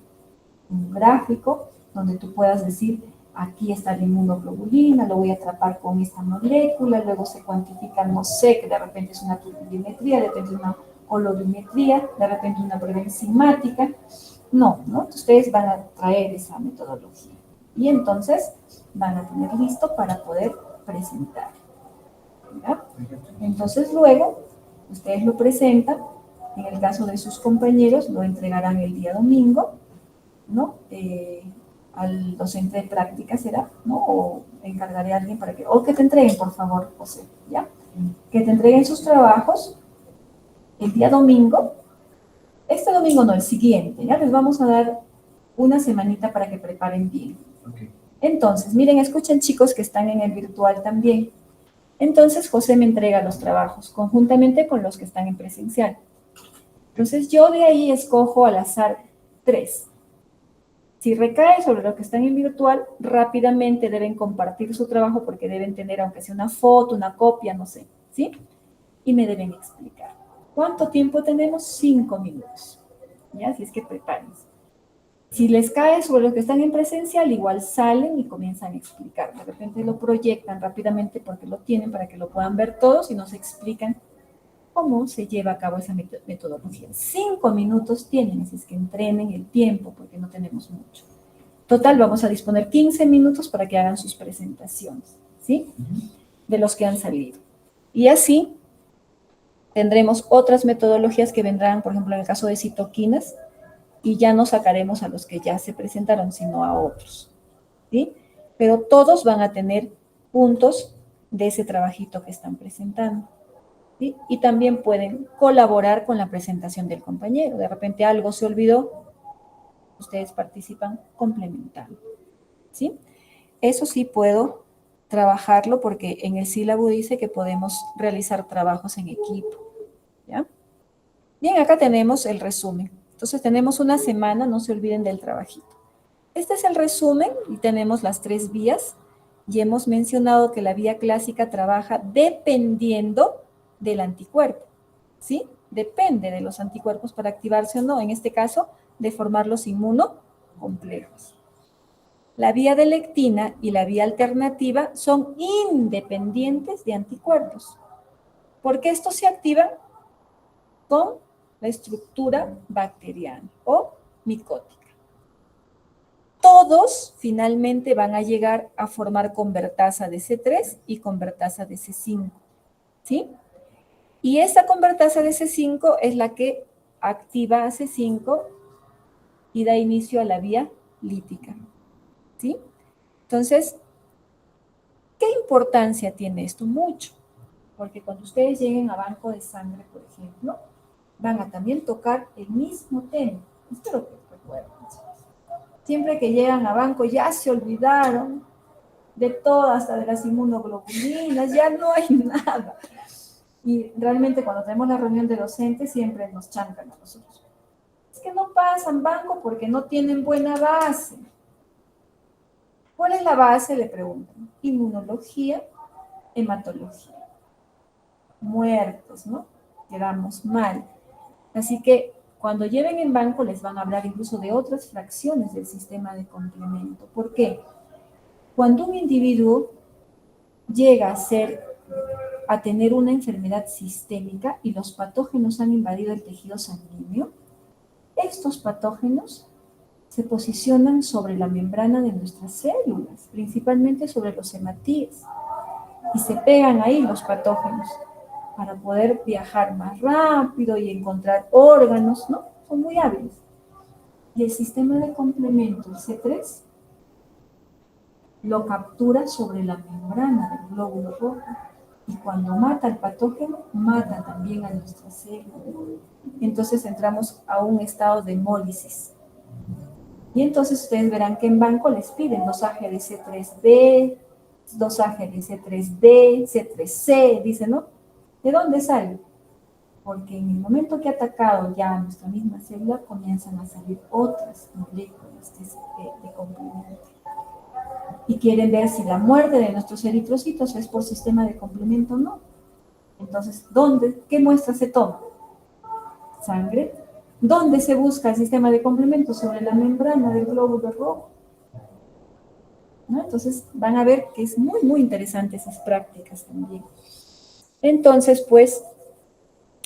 Un gráfico donde tú puedas decir, aquí está la inmunoglobulina, lo voy a atrapar con esta molécula, luego se cuantifica, no sé, que de repente es una turbidimetría, de repente es una colorimetría, de repente una prueba enzimática. No, ¿no? Ustedes van a traer esa metodología y entonces van a tener listo para poder presentar. ¿Ya? Entonces luego ustedes lo presentan, en el caso de sus compañeros lo entregarán el día domingo, ¿no? Al docente de práctica será, ¿no? O encargaré a alguien para que, o que te entreguen, por favor, José, ¿ya? Que te entreguen sus trabajos el día domingo. Este domingo no, el siguiente, ¿ya? Les vamos a dar una semanita para que preparen bien. Okay. Entonces, miren, escuchen chicos que están en el virtual también. Entonces, José me entrega los trabajos, conjuntamente con los que están en presencial. Entonces, yo de ahí escojo al azar 3. Si recae sobre los que están en virtual, rápidamente deben compartir su trabajo porque deben tener, aunque sea una foto, una copia, no sé, ¿sí? Y me deben explicar. ¿Cuánto tiempo tenemos? 5 minutos. ¿Ya? Así es que prepárense. Si les cae sobre los que están en presencial, igual salen y comienzan a explicar. De repente lo proyectan rápidamente porque lo tienen para que lo puedan ver todos y nos explican cómo se lleva a cabo esa metodología. 5 minutos tienen, así es que entrenen el tiempo porque no tenemos mucho. Total, vamos a disponer 15 minutos para que hagan sus presentaciones, ¿sí? De los que han salido. Y así tendremos otras metodologías que vendrán, por ejemplo, en el caso de citoquinas, y ya no sacaremos a los que ya se presentaron, sino a otros, ¿sí? Pero todos van a tener puntos de ese trabajito que están presentando, ¿sí? Y también pueden colaborar con la presentación del compañero. De repente algo se olvidó, ustedes participan complementando, ¿sí? Eso sí puedo trabajarlo porque en el sílabo dice que podemos realizar trabajos en equipo, ¿ya? Bien, acá tenemos el resumen. Entonces tenemos una semana, no se olviden del trabajito. Este es el resumen y tenemos las 3 vías. Y hemos mencionado que la vía clásica trabaja dependiendo del anticuerpo, ¿sí? Depende de los anticuerpos para activarse o no, en este caso, de formar los inmunocomplejos. La vía de lectina y la vía alternativa son independientes de anticuerpos, porque estos se activan con la estructura bacteriana o micótica. Todos finalmente van a llegar a formar convertasa de C3 y convertasa de C5, ¿sí? Y esta convertasa de C5 es la que activa a C5 y da inicio a la vía lítica, ¿sí? Entonces, ¿qué importancia tiene esto? Mucho, porque cuando ustedes lleguen a banco de sangre, por ejemplo, van a también tocar el mismo tema. Espero que recuerden. Siempre que llegan a banco ya se olvidaron de todo, hasta de las inmunoglobulinas, ya no hay nada. Y realmente cuando tenemos la reunión de docentes siempre nos chancan a nosotros. Es que no pasan banco porque no tienen buena base. ¿Cuál es la base? Le preguntan. Inmunología, hematología. Muertos, ¿no? Quedamos mal. Así que cuando lleven en banco les van a hablar incluso de otras fracciones del sistema de complemento. ¿Por qué? Cuando un individuo llega a tener una enfermedad sistémica y los patógenos han invadido el tejido sanguíneo, estos patógenos se posicionan sobre la membrana de nuestras células, principalmente sobre los hematíes, y se pegan ahí los patógenos para poder viajar más rápido y encontrar órganos, ¿no? Son muy hábiles. Y el sistema de complemento, el C3, lo captura sobre la membrana del glóbulo rojo. Y cuando mata al patógeno, mata también a nuestra célula. Entonces entramos a un estado de hemólisis. Y entonces ustedes verán que en banco les piden dosaje de C3b, dosaje de C3d, C3c, dicen, ¿no? ¿De dónde sale? Porque en el momento que ha atacado ya a nuestra misma célula, comienzan a salir otras moléculas de complemento. Y quieren ver si la muerte de nuestros eritrocitos es por sistema de complemento o no. Entonces, ¿qué muestra se toma? Sangre. ¿Dónde se busca el sistema de complemento? Sobre la membrana del glóbulo rojo, ¿no? Entonces, van a ver que es muy, muy interesante esas prácticas también. Entonces, pues,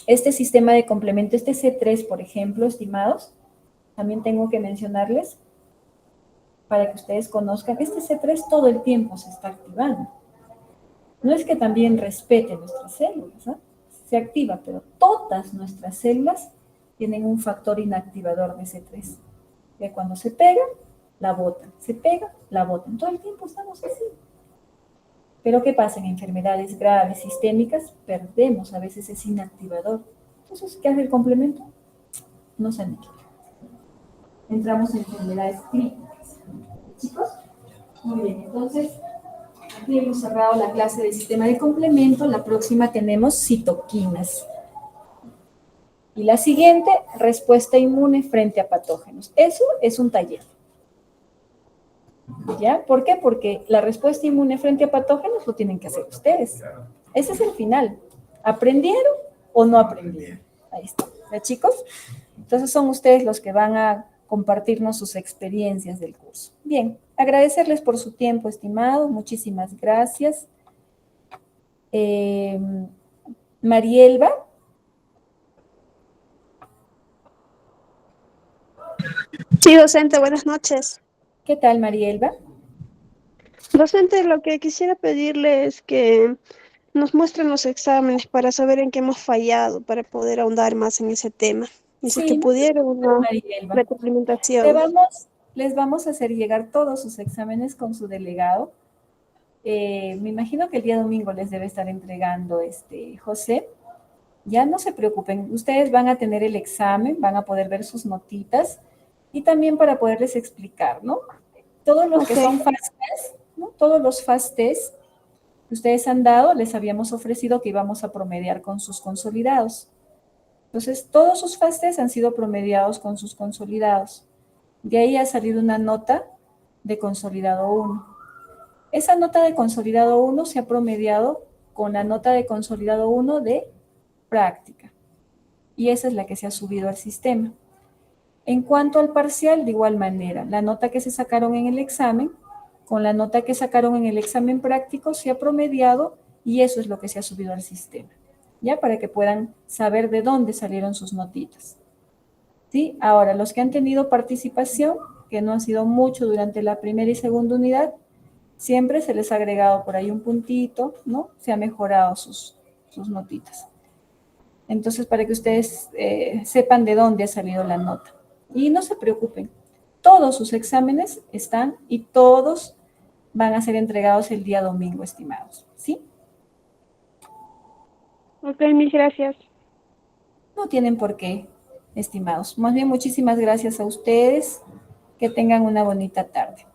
este sistema de complemento, este C3, por ejemplo, estimados, también tengo que mencionarles, para que ustedes conozcan, este C3 todo el tiempo se está activando. No es que también respete nuestras células, ¿eh? Se activa, pero todas nuestras células tienen un factor inactivador de C3. Que cuando se pega, la botan. Se pega, la botan. Todo el tiempo estamos así. Pero ¿qué pasa? En enfermedades graves, sistémicas, perdemos a veces ese inactivador. Entonces, ¿qué hace el complemento? No se aniquila. Entramos en enfermedades críticas. ¿Chicos? Muy bien, entonces, aquí hemos cerrado la clase del sistema de complemento. La próxima tenemos citoquinas. Y la siguiente, respuesta inmune frente a patógenos. Eso es un taller. ¿Ya? ¿Por qué? Porque la respuesta inmune frente a patógenos lo tienen que hacer ustedes. Ese es el final. ¿Aprendieron o no aprendieron? Ahí está. ¿Ya, chicos? Entonces son ustedes los que van a compartirnos sus experiencias del curso. Bien, agradecerles por su tiempo, estimado. Muchísimas gracias. Marielba. Sí, docente, buenas noches. ¿Qué tal, Marielba? Docente, lo que quisiera pedirle es que nos muestren los exámenes para saber en qué hemos fallado, para poder ahondar más en ese tema. Y si es que Sí, no se pudiera preocupe, una Marielba. retroalimentación. Les vamos a hacer llegar todos sus exámenes con su delegado. Me imagino que el día domingo les debe estar entregando José. Ya no se preocupen, ustedes van a tener el examen, van a poder ver sus notitas y también para poderles explicar, ¿no? Todos los que son fast test, ¿no? Todos los fast test que ustedes han dado, les habíamos ofrecido que íbamos a promediar con sus consolidados. Entonces, todos sus fast test han sido promediados con sus consolidados. De ahí ha salido una nota de consolidado 1. Esa nota de consolidado 1 se ha promediado con la nota de consolidado 1 de práctica. Y esa es la que se ha subido al sistema. En cuanto al parcial, de igual manera, la nota que se sacaron en el examen, con la nota que sacaron en el examen práctico, se ha promediado y eso es lo que se ha subido al sistema. ¿Ya? Para que puedan saber de dónde salieron sus notitas. ¿Sí? Ahora, los que han tenido participación, que no ha sido mucho durante la primera y segunda unidad, siempre se les ha agregado por ahí un puntito, ¿no? Se ha mejorado sus notitas. Entonces, para que ustedes sepan de dónde ha salido la nota. Y no se preocupen, todos sus exámenes están y todos van a ser entregados el día domingo, estimados. ¿Sí? Ok, mil gracias. No tienen por qué, estimados. Más bien, muchísimas gracias a ustedes. Que tengan una bonita tarde.